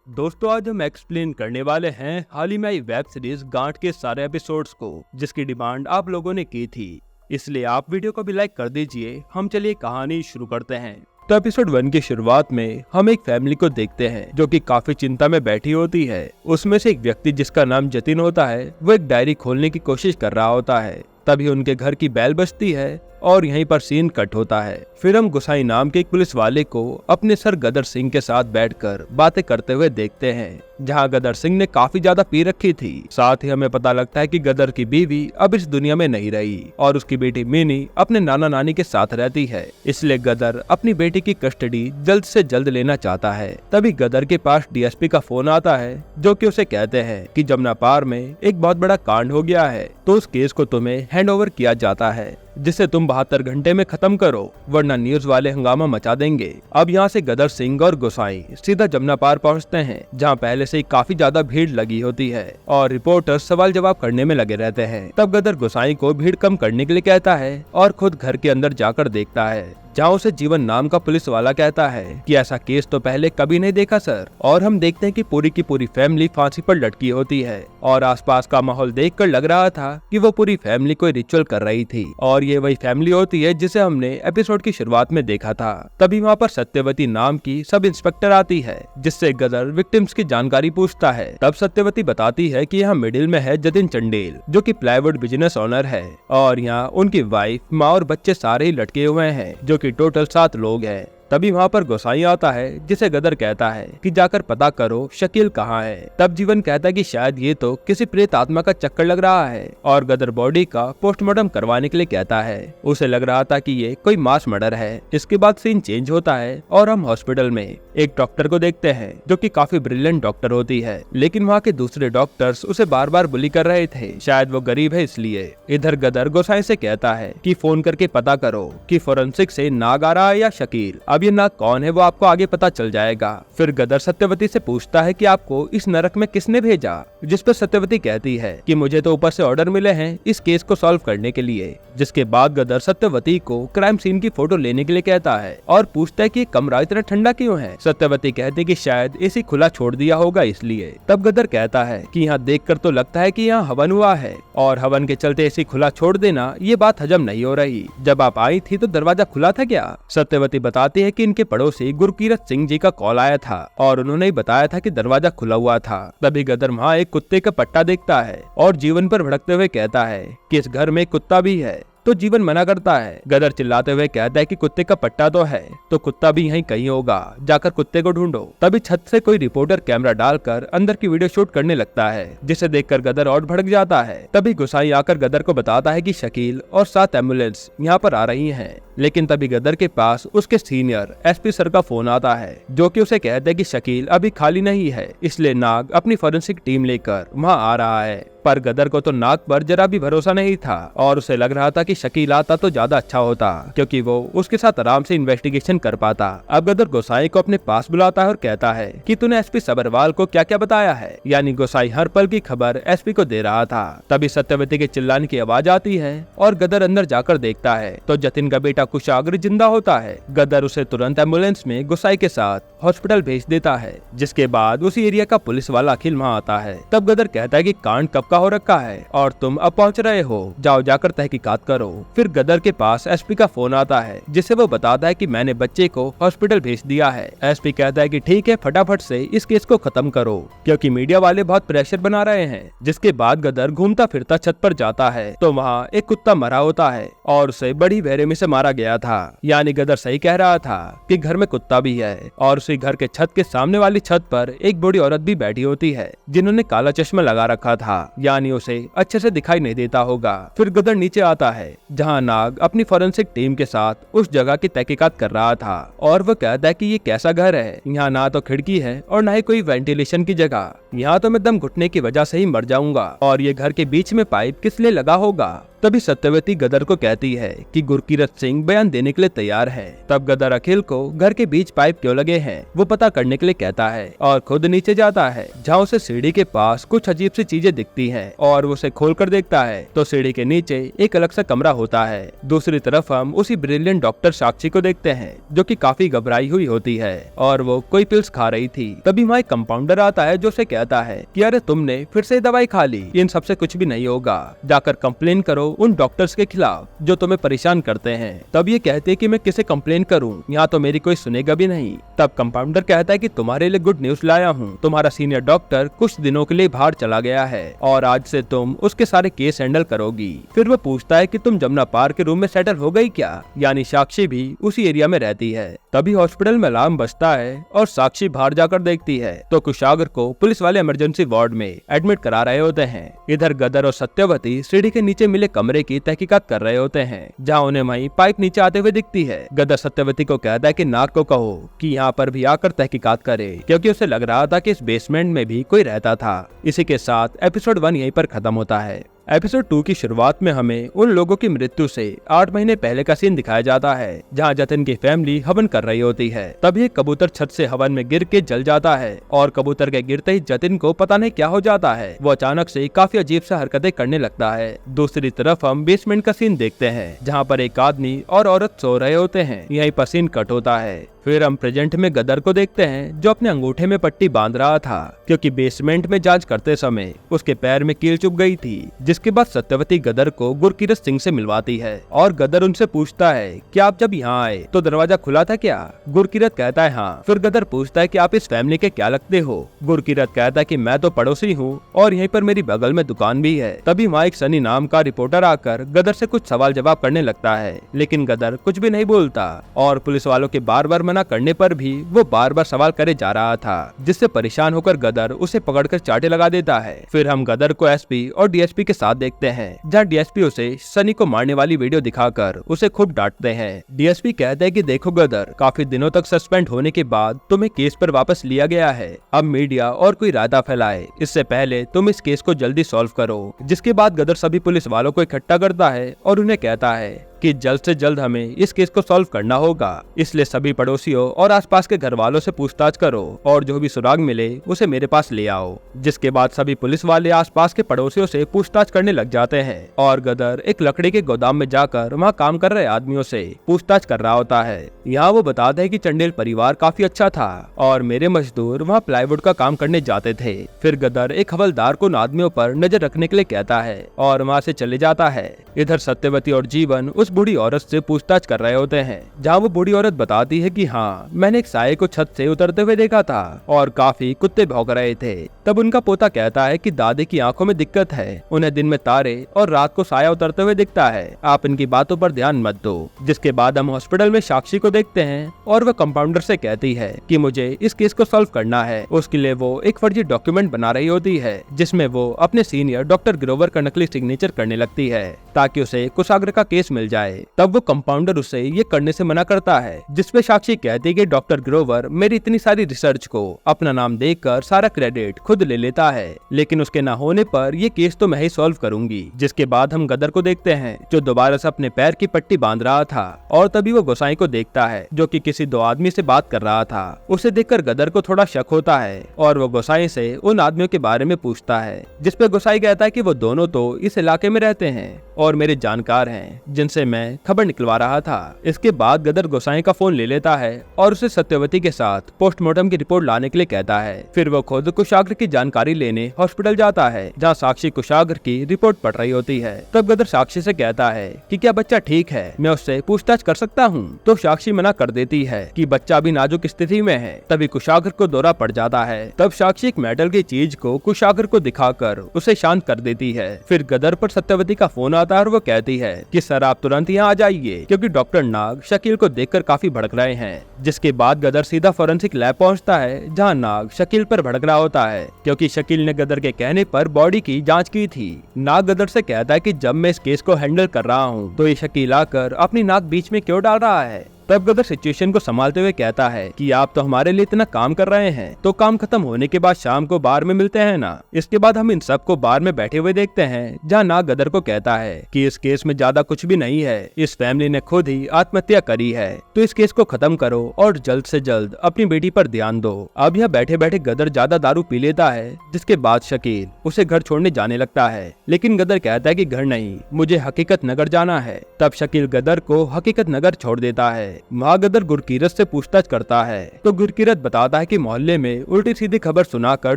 दोस्तों आज हम एक्सप्लेन करने वाले हैं हाल ही में आई वेब सीरीज गांठ के सारे एपिसोड्स को, जिसकी डिमांड आप लोगों ने की थी। इसलिए आप वीडियो को भी लाइक कर दीजिए। हम चलिए कहानी शुरू करते हैं। तो एपिसोड 1 की शुरुआत में हम एक फैमिली को देखते हैं जो कि काफी चिंता में बैठी होती है। उसमें से एक व्यक्ति जिसका नाम जतिन होता है, वो एक डायरी खोलने की कोशिश कर रहा होता है। तभी उनके घर की बेल बजती है और यहीं पर सीन कट होता है। फिर हम गुसाई नाम के एक पुलिस वाले को अपने सर गदर सिंह के साथ बैठकर बातें करते हुए देखते हैं, जहां गदर सिंह ने काफी ज्यादा पी रखी थी। साथ ही हमें पता लगता है कि गदर की बीवी अब इस दुनिया में नहीं रही और उसकी बेटी मिनी अपने नाना नानी के साथ रहती है। इसलिए गदर अपनी बेटी की कस्टडी जल्द से जल्द लेना चाहता है। तभी गदर के पास डीएसपी का फोन आता है, जो कि उसे कहते हैं कि जमुना पार में एक बहुत बड़ा कांड हो गया है, तो उस केस को तुम्हें हैंडओवर किया जाता है, जिसे तुम 72 घंटे में खत्म करो, वरना न्यूज वाले हंगामा मचा देंगे। अब यहाँ से गदर सिंह और गोसाई सीधा जमुना पार पहुँचते हैं, जहाँ पहले से ही काफी ज्यादा भीड़ लगी होती है और रिपोर्टर्स सवाल जवाब करने में लगे रहते हैं। तब गदर गोसाई को भीड़ कम करने के लिए कहता है और खुद घर के अंदर जाकर देखता है, जहाँ उसे जीवन नाम का पुलिस वाला कहता है कि ऐसा केस तो पहले कभी नहीं देखा सर। और हम देखते हैं कि पूरी की पूरी फैमिली फांसी पर लटकी होती है और आसपास का माहौल देखकर लग रहा था कि वो पूरी फैमिली कोई रिचुअल कर रही थी और ये वही फैमिली होती है जिसे हमने एपिसोड की शुरुआत में देखा था। तभी वहाँ पर सत्यवती नाम की सब इंस्पेक्टर आती है, जिससे गदर विक्टिम्स की जानकारी पूछता है। तब सत्यवती बताती है कि यहाँ मिडिल में है जतिन चंडेल, जो कि प्लाईवुड बिजनेस ओनर है और यहाँ उनकी वाइफ, माँ और बच्चे सारे ही लटके हुए हैं, जो कि टोटल 7 लोग हैं। तभी वहाँ पर गोसाई आता है, जिसे गदर कहता है कि जाकर पता करो शकील कहाँ है। तब जीवन कहता है कि शायद ये तो किसी प्रेत आत्मा का चक्कर लग रहा है और गदर बॉडी का पोस्टमार्टम करवाने के लिए कहता है। उसे लग रहा था कि ये कोई मास मर्डर है। इसके बाद सीन चेंज होता है और हम हॉस्पिटल में एक डॉक्टर को देखते हैं, जो कि काफी ब्रिलियंट डॉक्टर होती है, लेकिन वहाँ के दूसरे डॉक्टर्स उसे बार बार बुली कर रहे थे, शायद वो गरीब है इसलिए। इधर गदर गोसाई से कहता है कि फोन करके पता करो कि फोरेंसिक से नाग आ रहा है या शकील। ये नाग कौन है वो आपको आगे पता चल जाएगा। फिर गदर सत्यवती से पूछता है कि आपको इस नरक में किसने भेजा, जिस पर सत्यवती कहती है कि मुझे तो ऊपर से ऑर्डर मिले हैं इस केस को सॉल्व करने के लिए। जिसके बाद गदर सत्यवती को क्राइम सीन की फोटो लेने के लिए कहता है और पूछता है कि कमरा इतना ठंडा क्यों है। सत्यवती कहती कि शायद एसी खुला छोड़ दिया होगा इसलिए। तब गदर कहता है कि यहाँ देखकर तो लगता है कि यहाँ हवन हुआ है और हवन के चलते एसी खुला छोड़ देना ये बात हजम नहीं हो रही। जब आप आई थी तो दरवाजा खुला था क्या? सत्यवती बताती है कि इनके पड़ोसी गुरकीरत सिंह जी का कॉल आया था और उन्होंने ही बताया था कि दरवाजा खुला हुआ था। तभी गदर वहाँ एक कुत्ते का पट्टा देखता है और जीवन पर भड़कते हुए कहता है कि इस घर में एक कुत्ता भी है। तो जीवन मना करता है। गदर चिल्लाते हुए कहता है कि कुत्ते का पट्टा तो है, तो कुत्ता भी यहीं कहीं होगा, जाकर कुत्ते को ढूंढो। तभी छत से कोई रिपोर्टर कैमरा डालकर अंदर की वीडियो शूट करने लगता है, जिसे देखकर गदर और भड़क जाता है। तभी गुसाई आकर गदर को बताता है कि शकील और 7 एम्बुलेंस यहाँ पर आ रही हैं। लेकिन तभी गदर के पास उसके सीनियर एसपी सर का फोन आता है, जो कि उसे कहते हैं कि शकील अभी खाली नहीं है, इसलिए नाग अपनी फोरेंसिक टीम लेकर वहाँ आ रहा है। पर गदर को तो नाग पर जरा भी भरोसा नहीं था और उसे लग रहा था कि शकील आता तो ज्यादा अच्छा होता, क्योंकि वो उसके साथ आराम से इन्वेस्टिगेशन कर पाता। अब गदर गोसाई को अपने पास बुलाता है और कहता है कि तूने एसपी सबरवाल को क्या क्या बताया है। यानी गोसाई हर पल की खबर एसपी को दे रहा था। तभी सत्यवती के चिल्लाने की आवाज आती है और गदर अंदर जाकर देखता है तो जतिन का बेटा कुशाग्र जिंदा होता है। गदर उसे तुरंत एम्बुलेंस में गोसाई के साथ हॉस्पिटल भेज देता है, जिसके बाद उसी एरिया का पुलिस वाला अखिल वहाँ आता है। तब गदर कहता है कि कांड कब का हो रखा है और तुम अब पहुंच रहे हो, जाओ जाकर तहकीकात करो। फिर गदर के पास एसपी का फोन आता है, जिससे वो बताता है कि मैंने बच्चे को हॉस्पिटल भेज दिया है। एसपी कहता है कि ठीक है, फटाफट से इस केस को खत्म करो, क्योंकि मीडिया वाले बहुत प्रेशर बना रहे हैं। जिसके बाद गदर घूमता फिरता छत पर जाता है तो वहाँ एक कुत्ता मरा होता है और उसे बड़ी बेरहमी से मारा गया था। यानी गदर सही कह रहा था कि घर में कुत्ता भी है और उसी घर के छत के सामने वाली छत पर एक बूढ़ी औरत भी बैठी होती है, जिन्होंने काला चश्मा लगा रखा था, यानी उसे अच्छे से दिखाई नहीं देता होगा। फिर गदर नीचे आता है, जहाँ नाग अपनी फोरेंसिक टीम के साथ उस जगह की तहकीकात कर रहा था और वो कहता है कि ये कैसा घर है, यहाँ ना तो खिड़की है और ना ही कोई वेंटिलेशन की जगह, यहाँ तो मैं दम घुटने की वजह से ही मर जाऊंगा और ये घर के बीच में पाइप किस लिए लगा होगा। तभी सत्यवती गदर को कहती है कि गुरकीरत सिंह बयान देने के लिए तैयार है। तब गदर अखिल को घर के बीच पाइप क्यों लगे हैं वो पता करने के लिए कहता है और खुद नीचे जाता है, जहाँ उसे सीढ़ी के पास कुछ अजीब सी चीजें दिखती हैं और वो उसे खोल कर देखता है तो सीढ़ी के नीचे एक अलग सा कमरा होता है। दूसरी तरफ हम उसी ब्रिलियंट डॉक्टर साक्षी को देखते हैं जो कि काफी घबराई हुई होती है और वो कोई पिल्स खा रही थी। तभी वहाँ एक कंपाउंडर आता है जो उसे कहता है कि अरे तुमने फिर से दवाई खा ली, इन सबसे कुछ भी नहीं होगा, जाकर कंप्लेन करो उन डॉक्टर्स के खिलाफ जो तुम्हें परेशान करते हैं। तब ये कहते कि मैं किसे कंप्लेन करूं, यहाँ तो मेरी कोई सुनेगा भी नहीं। तब कंपाउंडर कहता है कि तुम्हारे लिए गुड न्यूज लाया हूँ, तुम्हारा सीनियर डॉक्टर कुछ दिनों के लिए बाहर चला गया है और आज से तुम उसके सारे केस हैंडल करोगी। फिर वो पूछता है कि तुम जमुना पार्क के रूम में सेटल हो गई क्या, यानी साक्षी भी उसी एरिया में रहती है। तभी हॉस्पिटल में अलार्म बजता है और साक्षी बाहर जाकर देखती है तो कुशागर को पुलिस वाले इमरजेंसी वार्ड में एडमिट करा रहे होते हैं। इधर गदर और सत्यवती सीढ़ी के नीचे मिले कमरे की तहकीकात कर रहे होते हैं, जहाँ उन्हें वहीं पाइप नीचे आते हुए दिखती है। गदर सत्यवती को कहता है कि नाग को कहो कि यहाँ पर भी आकर तहकीकात करे, क्योंकि उसे लग रहा था कि इस बेसमेंट में भी कोई रहता था। इसी के साथ एपिसोड 1 यहीं पर खत्म होता है। एपिसोड 2 की शुरुआत में हमें उन लोगों की मृत्यु से 8 महीने पहले का सीन दिखाया जाता है, जहां जतिन की फैमिली हवन कर रही होती है। तभी एक कबूतर छत से हवन में गिर के जल जाता है और कबूतर के गिरते ही जतिन को पता नहीं क्या हो जाता है, वो अचानक से काफी अजीब सा हरकतें करने लगता है। दूसरी तरफ हम बेसमेंट का सीन देखते हैं, जहाँ पर एक आदमी और औरत सो रहे होते हैं। यहीं पर सीन कट होता है। फिर हम प्रेजेंट में गदर को देखते हैं जो अपने अंगूठे में पट्टी बांध रहा था, क्योंकि बेसमेंट में जांच करते समय उसके पैर में कील चुभ गई थी। जिसके बाद सत्यवती गदर को गुरकीरत सिंह से मिलवाती है और गदर उनसे पूछता है कि आप जब यहाँ आए तो दरवाजा खुला था क्या। गुरकीरत कहता है हाँ। फिर गदर पूछता है कि आप इस फैमिली के क्या लगते हो। गुरकीरत कहता है कि मैं तो पड़ोसी हूँ और यहीं पर मेरी बगल में दुकान भी है। तभी वहाँ एक सनी नाम का रिपोर्टर आकर गदर से कुछ सवाल जवाब करने लगता है, लेकिन गदर कुछ भी नहीं बोलता और पुलिस वालों के बार बार मना करने पर भी वो बार बार सवाल करे जा रहा था, जिससे परेशान होकर गदर उसे पकड़कर चाटे लगा देता है। फिर हम गदर को एसपी और डीएसपी के साथ देखते हैं, जहाँ डीएसपी उसे सनी को मारने वाली वीडियो दिखाकर उसे खूब डांटते हैं। डीएसपी कहते हैं कि देखो गदर, काफी दिनों तक सस्पेंड होने के बाद तुम्हें केस पर वापस लिया गया है। अब मीडिया और कोई रायता फैलाए इससे पहले तुम इस केस को जल्दी सॉल्व करो। जिसके बाद गदर सभी पुलिस वालों को इकट्ठा करता है और उन्हें कहता है कि जल्द से जल्द हमें इस केस को सॉल्व करना होगा, इसलिए सभी पड़ोसियों और आसपास के घर वालों से पूछताछ करो और जो भी सुराग मिले उसे मेरे पास ले आओ। जिसके बाद सभी पुलिस वाले आसपास के पड़ोसियों से पूछताछ करने लग जाते हैं और गदर एक लकड़ी के गोदाम में जाकर वहाँ काम कर रहे आदमियों से पूछताछ कर रहा होता है। यहाँ वो बताते हैं कि चंडेल परिवार काफी अच्छा था और मेरे मजदूर वहाँ प्लाईवुड का काम करने जाते थे। फिर गदर एक हवलदार को उन आदमियों पर नजर रखने के लिए कहता है और वहाँ से चले जाता है। इधर सत्यवती और जीवन उस बूढ़ी औरत से पूछताछ कर रहे होते हैं, जहाँ वो बूढ़ी औरत बताती है कि हाँ, मैंने एक साये को छत से उतरते हुए देखा था और काफी कुत्ते भौंक रहे थे। तब उनका पोता कहता है कि दादी की आंखों में दिक्कत है, उन्हें दिन में तारे और रात को साया उतरते हुए दिखता है, आप इनकी बातों पर ध्यान मत दो। जिसके बाद हम हॉस्पिटल में साक्षी को देखते हैं और वह कंपाउंडर से कहती है कि मुझे इस केस को सॉल्व करना है। उसके लिए वो एक फर्जी डॉक्यूमेंट बना रही होती है, जिसमें वो अपने सीनियर डॉक्टर ग्रोवर का नकली सिग्नेचर करने लगती है ताकि उसे कुशाग्र का केस मिल जाए। तब वो कंपाउंडर उसे ये करने से मना करता है, जिसपे साक्षी कहती है कि डॉक्टर ग्रोवर मेरी इतनी सारी रिसर्च को अपना नाम देकर सारा क्रेडिट खुद ले लेता है, लेकिन उसके न होने पर ये केस तो मैं ही सॉल्व करूंगी। जिसके बाद हम गदर को देखते हैं जो दोबारा से अपने पैर की पट्टी बांध रहा था और तभी वो गोसाई को देखता है जो कि किसी 2 आदमी से बात कर रहा था। उसे देखकर गदर को थोड़ा शक होता है और वो गोसाई से उन आदमियों के बारे में पूछता है, जिसपे गोसाई कहता है कि वो दोनों तो इस इलाके में रहते हैं और मेरे जानकार हैं जिनसे मैं खबर निकलवा रहा था। इसके बाद गदर गोसाई का फोन ले लेता है और उसे सत्यवती के साथ पोस्टमार्टम की रिपोर्ट लाने के लिए कहता है। फिर वो खुद कुशाग्र की जानकारी लेने हॉस्पिटल जाता है, जहाँ साक्षी कुशाग्र की रिपोर्ट पढ़ रही होती है। तब गदर साक्षी से कहता है कि क्या बच्चा ठीक है, मैं उससे पूछताछ कर सकता हूँ। तो साक्षी मना कर देती है कि बच्चा अभी नाजुक स्थिति में है। तभी कुशाग्र को दौरा पड़ जाता है। तब साक्षी एक मेटल की चीज को कुशाग्र को दिखाकर उसे शांत कर देती है। फिर गदर पर सत्यवती का फोन आता है और वो कहती है कि सर आप तुरंत यहाँ आ जाइए, क्योंकि डॉक्टर नाग शकील को देखकर काफी भड़क रहे हैं। जिसके बाद गदर सीधा फॉरेंसिक लैब पहुंचता है, जहां नाग शकील पर भड़क रहा होता है, क्योंकि शकील ने गदर के कहने पर बॉडी की जांच की थी। नाग गदर से कहता है कि जब मैं इस केस को हैंडल कर रहा हूं, तो ये शकील आकर अपनी नाक बीच में क्यों डाल रहा है। तब गदर सिचुएशन को संभालते हुए कहता है कि आप तो हमारे लिए इतना काम कर रहे हैं, तो काम खत्म होने के बाद शाम को बार में मिलते हैं ना। इसके बाद हम इन सबको बार में बैठे हुए देखते हैं, जहाँ नाग गदर को कहता है कि इस केस में ज्यादा कुछ भी नहीं है, इस फैमिली ने खुद ही आत्महत्या करी है, तो इस केस को खत्म करो और जल्द से जल्द अपनी बेटी पर ध्यान दो। अब यह बैठे बैठे गदर ज्यादा दारू पी लेता है, जिसके बाद शकील उसे घर छोड़ने जाने लगता है, लेकिन गदर कहता है कि घर नहीं, मुझे हकीकत नगर जाना है। तब शकील गदर को हकीकत नगर छोड़ देता है। वहाँ गदर गुरकीरत से पूछताछ करता है, तो गुरकीरत बताता है कि मोहल्ले में उल्टी सीधी खबर सुनाकर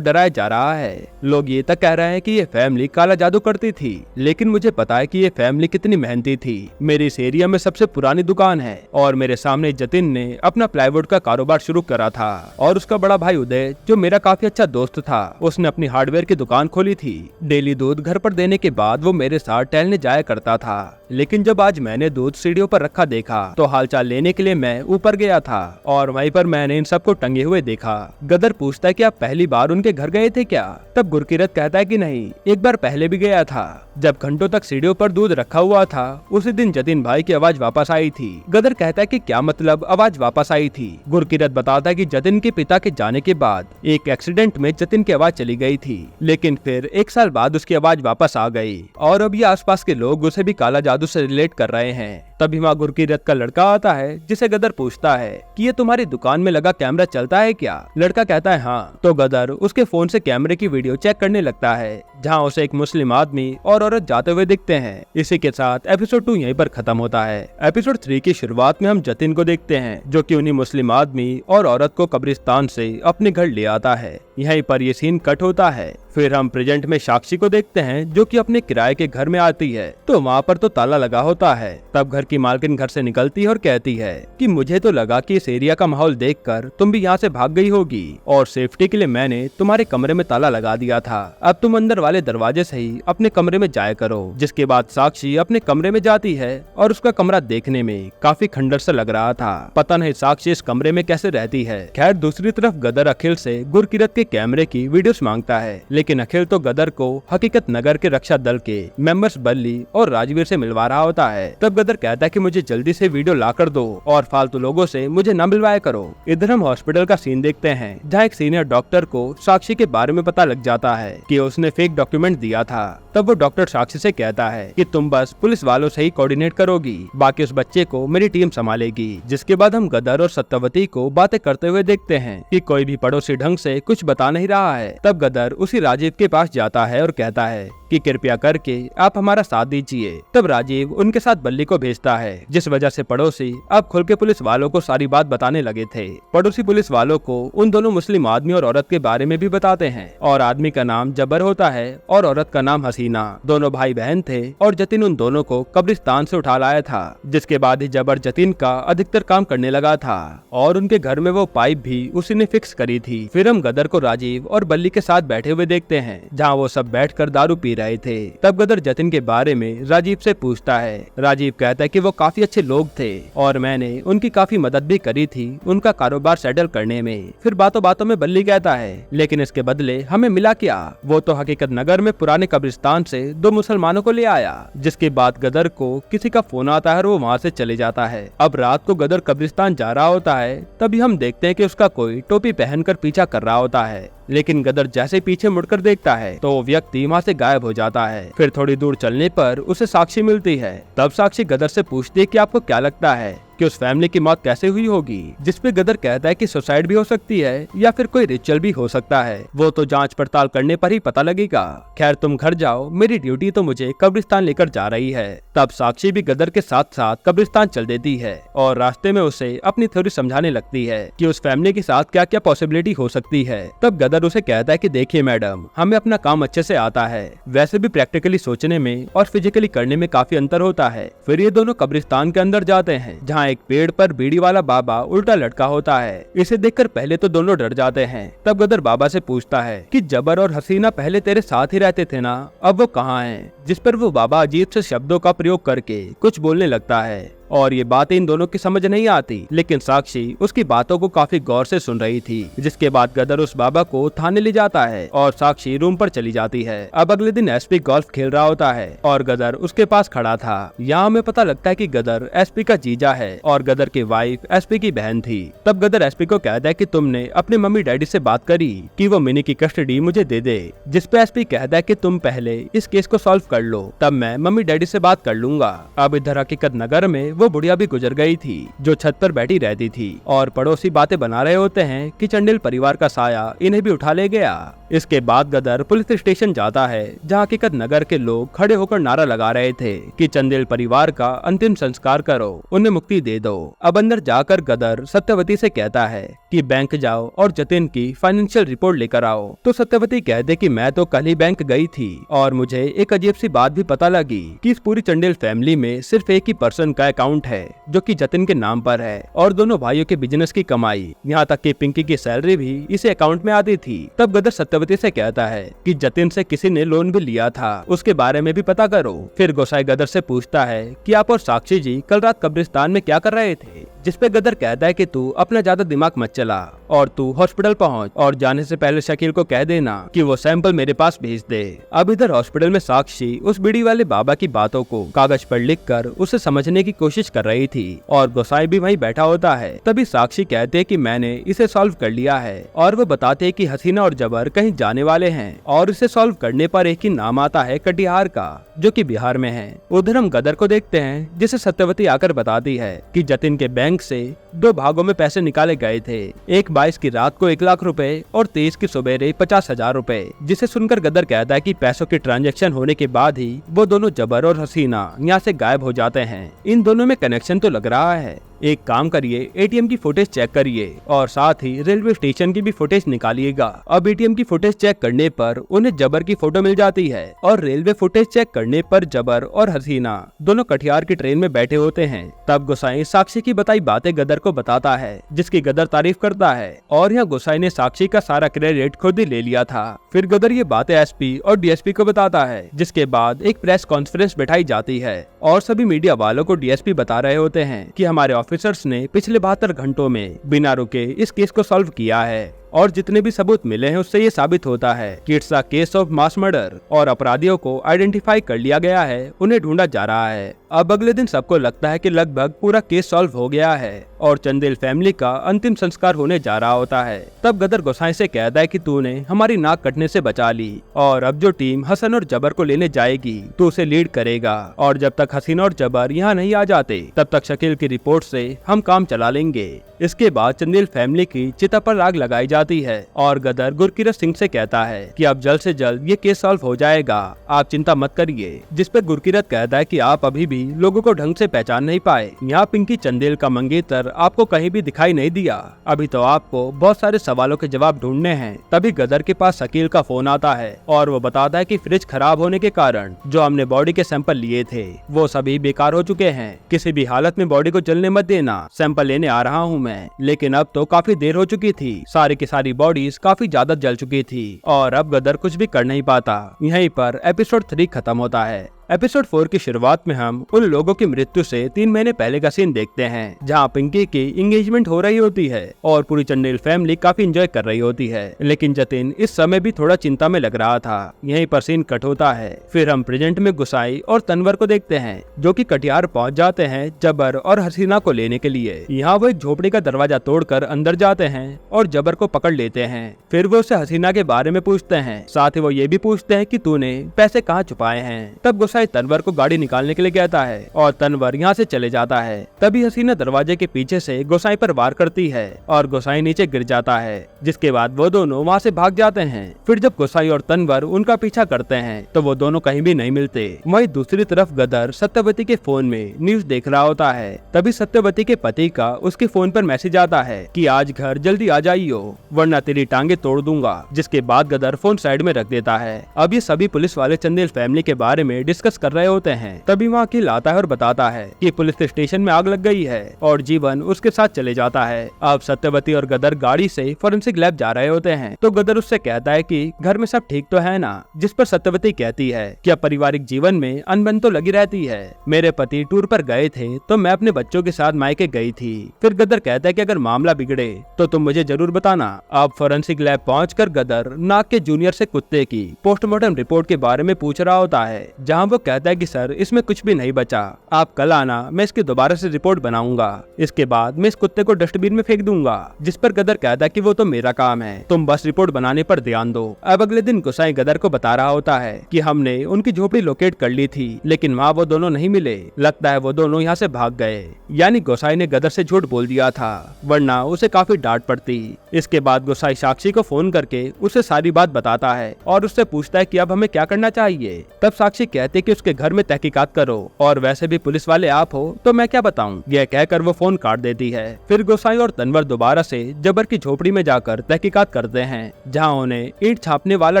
डराया जा रहा है। लोग ये तक कह रहे हैं कि ये फैमिली काला जादू करती थी, लेकिन मुझे पता है कि ये फैमिली कितनी मेहनती थी। मेरी इस एरिया में सबसे पुरानी दुकान है और मेरे सामने जतिन ने अपना प्लाईवुड का कारोबार शुरू करा था और उसका बड़ा भाई उदय, जो मेरा काफी अच्छा दोस्त था, उसने अपनी हार्डवेयर की दुकान खोली थी। डेली दूध घर पर देने के बाद वो मेरे साथ टहलने जाया करता था, लेकिन जब आज मैंने दूध सीढ़ियों पर रखा देखा तो हालचाल लेने के लिए मैं ऊपर गया था और वहीं पर मैंने इन सबको टंगे हुए देखा। गदर पूछता है कि आप पहली बार उनके घर गए थे क्या? तब गुरकीरत कहता है कि नहीं, एक बार पहले भी गया था, जब घंटों तक सीढ़ियों पर दूध रखा हुआ था। उसी दिन जतिन भाई की आवाज वापस आई थी। गदर कहता है कि क्या मतलब आवाज वापस आई थी? गुरकीरत बताता है कि जतिन के पिता के जाने के बाद एक एक्सीडेंट में जतिन की आवाज चली गई थी, लेकिन फिर 1 साल बाद उसकी आवाज वापस आ गई और अब ये आसपास के लोग उसे भी काला जादू से रिलेट कर रहे हैं। तभी वहाँ गुरकीरत का लड़का आता है, जिसे गदर पूछता है कि ये तुम्हारी दुकान में लगा कैमरा चलता है क्या? लड़का कहता है हाँ। तो गदर उसके फोन से कैमरे की वीडियो चेक करने लगता है, जहाँ उसे एक मुस्लिम आदमी और औरत जाते हुए दिखते हैं। इसी के साथ एपिसोड 2 यहीं पर खत्म होता है। एपिसोड 3 की शुरुआत में हम जतिन को देखते हैं, जो कि उन्हीं मुस्लिम आदमी और औरत को कब्रिस्तान से अपने घर ले आता है। यहीं पर ये सीन कट होता है। फिर हम प्रेजेंट में साक्षी को देखते हैं, जो कि अपने किराए के घर में आती है, तो वहाँ पर तो ताला लगा होता है। तब घर की मालकिन घर से निकलती है और कहती है कि मुझे तो लगा कि इस एरिया का माहौल देखकर तुम भी यहाँ से भाग गई होगी और सेफ्टी के लिए मैंने तुम्हारे कमरे में ताला लगा दिया था। अब तुम अंदर वाले दरवाजे से ही अपने कमरे में जाया करो। जिसके बाद साक्षी अपने कमरे में जाती है और उसका कमरा देखने में काफी खंडर सा लग रहा था। पता नहीं साक्षी इस कमरे में कैसे रहती है। खैर दूसरी तरफ गदर अखिल से गुरकीरत के कैमरे की वीडियोस मांगता है, लेकिन अखिल तो गदर को हकीकत नगर के रक्षा दल के मेंबर्स बल्ली और राजवीर से मिलवा रहा होता है। तब गदर कहता है कि मुझे जल्दी से वीडियो ला कर दो और फालतू लोगों से मुझे न मिलवाया करो। इधर हम हॉस्पिटल का सीन देखते हैं, जहाँ एक सीनियर डॉक्टर को साक्षी के बारे में पता लग जाता है कि उसने फेक डॉक्यूमेंट दिया था। तब वो डॉक्टर साक्षी से कहता है कि तुम बस पुलिस वालों से ही कोऑर्डिनेट करोगी, बाकी उस बच्चे को मेरी टीम संभालेगी। जिसके बाद हम गदर और सत्यवती को बातें करते हुए देखते हैं कि कोई भी पड़ोसी ढंग से कुछ बता नहीं रहा है। तब गदर उसी राजीव के पास जाता है और कहता है कि कृपया करके आप हमारा साथ दीजिए। तब राजीव उनके साथ बल्ली को भेजता है, जिस वजह से पड़ोसी अब खुल के पुलिस वालों को सारी बात बताने लगे थे। पड़ोसी पुलिस वालों को उन दोनों मुस्लिम आदमी और औरत के बारे में भी बताते हैं, और आदमी का नाम जबर होता है और औरत का नाम हसीना। दोनों भाई बहन थे और जतिन उन दोनों को कब्रिस्तान से उठा लाया था। जिसके बाद ही जबर जतिन का अधिकतर काम करने लगा था और उनके घर में वो पाइप भी उसी ने फिक्स करी थी। फिर हम गदर को राजीव और बल्ली के साथ बैठे हुए देखते हैं, जहाँ वो सब बैठकर दारू पी रहे थे। तब गदर जतिन के बारे में राजीव से पूछता है। राजीव कहता है कि वो काफी अच्छे लोग थे और मैंने उनकी काफी मदद भी करी थी उनका कारोबार सेटल करने में। फिर बातों बातों में बल्ली कहता है, लेकिन इसके बदले हमें मिला क्या? वो तो हकीकत नगर में पुराने कब्रिस्तान से 2 मुसलमानों को ले आया। जिसके बाद गदर को किसी का फोन आता है और वो वहाँ से चले जाता है। अब रात को गदर कब्रिस्तान जा रहा होता है, तभी हम देखते हैं कि उसका कोई टोपी पहनकर पीछा कर रहा होता है, लेकिन गदर जैसे पीछे मुड़कर देखता है तो वो व्यक्ति वहाँ से गायब हो जाता है। फिर थोड़ी दूर चलने पर उसे साक्षी मिलती है। तब साक्षी गदर से पूछती है कि आपको क्या लगता है कि उस फैमिली की मौत कैसे हुई होगी? जिसपे गदर कहता है कि सुसाइड भी हो सकती है या फिर कोई रिचुअल भी हो सकता है, वो तो जांच पड़ताल करने पर ही पता लगेगा। खैर तुम घर जाओ, मेरी ड्यूटी तो मुझे कब्रिस्तान लेकर जा रही है। तब साक्षी भी गदर के साथ साथ कब्रिस्तान चल देती है और रास्ते में उसे अपनी थ्योरी समझाने लगती है कि उस फैमिली के साथ क्या क्या पॉसिबिलिटी हो सकती है। तब गदर उसे कहता है कि देखिए मैडम, हमें अपना काम अच्छे से आता है, वैसे भी प्रैक्टिकली सोचने में और फिजिकली करने में काफी अंतर होता है। फिर ये दोनों कब्रिस्तान के अंदर जाते हैं, जहाँ एक पेड़ पर बीड़ी वाला बाबा उल्टा लटका होता है। इसे देखकर पहले तो दोनों डर जाते हैं। तब गदर बाबा से पूछता है कि जबर और हसीना पहले तेरे साथ ही रहते थे ना, अब वो कहाँ हैं? जिस पर वो बाबा अजीब से शब्दों का प्रयोग करके कुछ बोलने लगता है। और ये बातें इन दोनों की समझ नहीं आती, लेकिन साक्षी उसकी बातों को काफी गौर से सुन रही थी। जिसके बाद गदर उस बाबा को थाने ले जाता है और साक्षी रूम पर चली जाती है। अब अगले दिन एसपी गोल्फ खेल रहा होता है और गदर उसके पास खड़ा था। यहाँ हमें पता लगता है कि गदर एसपी का जीजा है और गदर की वाइफ एसपी की बहन थी। तब गदर एसपी को कहता है कि तुमने अपने मम्मी डैडी से बात करी कि वो मिनी की कस्टडी मुझे दे दे, जिसपे एसपी कहता है कि तुम पहले इस केस को सॉल्व कर लो, तब मैं मम्मी डैडी से बात कर लूंगा। अब इधर हकीकत नगर में वो बुढ़िया भी गुजर गई थी जो छत पर बैठी रहती थी और पड़ोसी बातें बना रहे होते हैं कि चंडेल परिवार का साया इन्हें भी उठा ले गया। इसके बाद गदर पुलिस स्टेशन जाता है जहाँ हकीकत नगर के लोग खड़े होकर नारा लगा रहे थे कि चंदेल परिवार का अंतिम संस्कार करो, उन्हें मुक्ति दे दो। अब अंदर जाकर गदर सत्यवती से कहता है कि बैंक जाओ और जतिन की फाइनेंशियल रिपोर्ट लेकर आओ। तो सत्यवती कहते कि मैं तो कल ही बैंक गई थी और मुझे एक अजीब सी बात भी पता लगी कि इस पूरी चंडेल फैमिली में सिर्फ एक ही पर्सन का अकाउंट है जो कि जतिन के नाम पर है और दोनों भाइयों के बिजनेस की कमाई, यहाँ तक कि पिंकी की सैलरी भी इसी अकाउंट में आती थी। तब गदर सत्यवती से कहता है कि जतिन से किसी ने लोन भी लिया था, उसके बारे में भी पता करो। फिर गोसाई गदर से पूछता है कि आप और साक्षी जी कल रात कब्रिस्तान में क्या कर रहे थे, जिसपे गदर कहता है कि तू अपना ज्यादा दिमाग मत चला और तू हॉस्पिटल पहुंच और जाने से पहले शकील को कह देना कि वो सैंपल मेरे पास भेज दे। अब इधर हॉस्पिटल में साक्षी उस बीड़ी वाले बाबा की बातों को कागज पर लिखकर उसे समझने की कोशिश कर रही थी और गोसाई भी वहीं बैठा होता है। तभी साक्षी कहते कि मैंने इसे सॉल्व कर लिया है और वो बताते कि हसीना और जबर कहीं जाने वाले हैं और इसे सॉल्व करने पर एक ही नाम आता है कटिहार का, जो कि बिहार में है। उधर हम गदर को देखते हैं जिसे सत्यवती आकर बताती है कि जतिन के बैंक से 2 भागों में पैसे निकाले गए थे, एक 22 की रात को 1 लाख रुपए और 23 की सुबेरे 50,000 रुपए। जिसे सुनकर गदर कहता है कि पैसों की ट्रांजैक्शन होने के बाद ही वो दोनों जबर और हसीना यहाँ से गायब हो जाते हैं। इन दोनों में कनेक्शन तो लग रहा है। एक काम करिए, एटीएम की फुटेज चेक करिए और साथ ही रेलवे स्टेशन की भी फुटेज निकालिएगा। अब एटीएम की फुटेज चेक करने पर उन्हें जबर की फोटो मिल जाती है और रेलवे फुटेज चेक करने पर जबर और हसीना दोनों कटिहार की ट्रेन में बैठे होते हैं। तब गोसाई साक्षी की बताई बातें गदर को बताता है, जिसकी गदर तारीफ करता है और यहाँ गोसाई ने साक्षी का सारा क्रेडिट खुद ही ले लिया था। फिर गदर ये बातें एसपी और डीएसपी को बताता है, जिसके बाद एक प्रेस कॉन्फ्रेंस बैठाई जाती है और सभी मीडिया वालों को डीएसपी बता रहे होते हैं कि हमारे ऑफिसर्स ने पिछले 72 घंटों में बिना रुके इस केस को सॉल्व किया है और जितने भी सबूत मिले हैं उससे ये साबित होता है कि it's a case of mass murder और अपराधियों को आइडेंटिफाई कर लिया गया है, उन्हें ढूंढा जा रहा है। अब अगले दिन सबको लगता है कि लगभग पूरा केस सॉल्व हो गया है और चंदेल फैमिली का अंतिम संस्कार होने जा रहा होता है। तब गदर गोसाई से कहता है कि तूने हमारी नाक कटने से बचा ली और अब जो टीम हसन और जबर को लेने जाएगी तो उसे लीड करेगा और जब तक हसीना और जबर यहाँ नहीं आ जाते तब तक शकील की रिपोर्ट से हम काम चला लेंगे। इसके बाद चंदेल फैमिली की चिता पर आग लगाई जाती है और गदर गुरकीरत सिंह से कहता है कि अब जल्द से जल्द ये केस सॉल्व हो जाएगा, आप चिंता मत करिए। जिस पे गुरकीरत कहता है कि आप अभी भी लोगों को ढंग से पहचान नहीं पाए, यहाँ पिंकी चंदेल का मंगेतर आपको कहीं भी दिखाई नहीं दिया, अभी तो आपको बहुत सारे सवालों के जवाब ढूंढने हैं। तभी गदर के पास शकील का फोन आता है और वो बताता है कि फ्रिज खराब होने के कारण जो हमने बॉडी के सैंपल लिए थे वो सभी बेकार हो चुके हैं, किसी भी हालत में बॉडी को जलने मत देना, सैंपल लेने आ रहा हूँ मैं। लेकिन अब तो काफी देर हो चुकी थी, सारी की सारी बॉडीज काफी ज्यादा जल चुकी थी और अब गदर कुछ भी कर नहीं पाता। यहीं पर एपिसोड 3 खत्म होता है। एपिसोड 4 की शुरुआत में हम उन लोगों की मृत्यु से 3 महीने पहले का सीन देखते हैं जहां पिंकी की एंगेजमेंट हो रही होती है और पूरी चंदेल फैमिली काफी एंजॉय कर रही होती है। लेकिन जतिन इस समय भी थोड़ा चिंता में लग रहा था। यहीं पर सीन कट होता है। फिर हम प्रेजेंट में गुसाई और तनवर को देखते हैं जो कि कटिहार पहुंच जाते हैं जबर और हसीना को लेने के लिए। यहाँ वो एक झोपड़ी का दरवाजा तोड़कर अंदर जाते हैं और जबर को पकड़ लेते हैं। फिर वो उसे हसीना के बारे में पूछते हैं, साथ ही वो ये भी पूछते हैं कि तूने पैसे कहाँ छुपाए हैं। तब तनवर को गाड़ी निकालने के लिए कहता है और तनवर यहाँ से चले जाता है। तभी हसीना दरवाजे के पीछे से गोसाई पर वार करती है और गोसाई नीचे गिर जाता है, जिसके बाद वो दोनों वहाँ से भाग जाते हैं। फिर जब गोसाई और तनवर उनका पीछा करते हैं तो वो दोनों कहीं भी नहीं मिलते। वहीं दूसरी तरफ गदर सत्यवती के फोन में न्यूज देख रहा होता है। तभी सत्यवती के पति का उसके फोन पर मैसेज आता है कि आज घर जल्दी आ जाइयो वरना तेरी टांगे तोड़ दूंगा। जिसके बाद गदर फोन साइड में रख देता है। अब ये सभी पुलिस वाले चंदेल फैमिली के बारे में डिस्कस डिस्कस कर रहे होते हैं। तभी वहाँ अखिल आता है और बताता है कि पुलिस स्टेशन में आग लग गई है और जीवन उसके साथ चले जाता है। अब सत्यवती और गदर गाड़ी से फॉरेंसिक लैब जा रहे होते हैं तो गदर उससे कहता है कि घर में सब ठीक तो है ना, जिस पर सत्यवती कहती है कि अब पारिवारिक जीवन में अनबन तो लगी रहती है। मेरे पति टूर पर गए थे तो मैं अपने बच्चों के साथ मायके गई थी। फिर गदर कहता है कि अगर मामला बिगड़े तो तुम मुझे जरूर बताना। अब फॉरेंसिक लैब पहुंचकर गदर नाग के जूनियर से कुत्ते की पोस्टमार्टम रिपोर्ट के बारे में पूछ रहा होता है, जहां वो कहता है कि सर इसमें कुछ भी नहीं बचा, आप कल आना, मैं इसकी दोबारा से रिपोर्ट बनाऊंगा। इसके बाद मैं इस कुत्ते को डस्टबिन में फेंक दूंगा। जिस पर गदर कहता है कि वो तो मेरा काम है, तुम बस रिपोर्ट बनाने पर ध्यान दो। अब अगले दिन गोसाई गदर को बता रहा होता है कि हमने उनकी झोपड़ी लोकेट कर ली थी, लेकिन वहाँ वो दोनों नहीं मिले। लगता है वो दोनों यहाँ से भाग गए। यानी गोसाई ने गदर से झूठ बोल दिया था, वरना उसे काफी डांट पड़ती। इसके बाद गोसाई साक्षी को फोन करके उसे सारी बात बताता है और उससे पूछता है कि अब हमें क्या करना चाहिए। तब साक्षी कहती है कि उसके घर में तहकीकात करो, और वैसे भी पुलिस वाले आप हो तो मैं क्या बताऊं। यह कहकर वो फोन काट देती है। फिर गोसाई और तनवर दोबारा से जबर की झोपड़ी में जाकर तहकीकात करते हैं, जहाँ उन्हें ईंट छापने वाला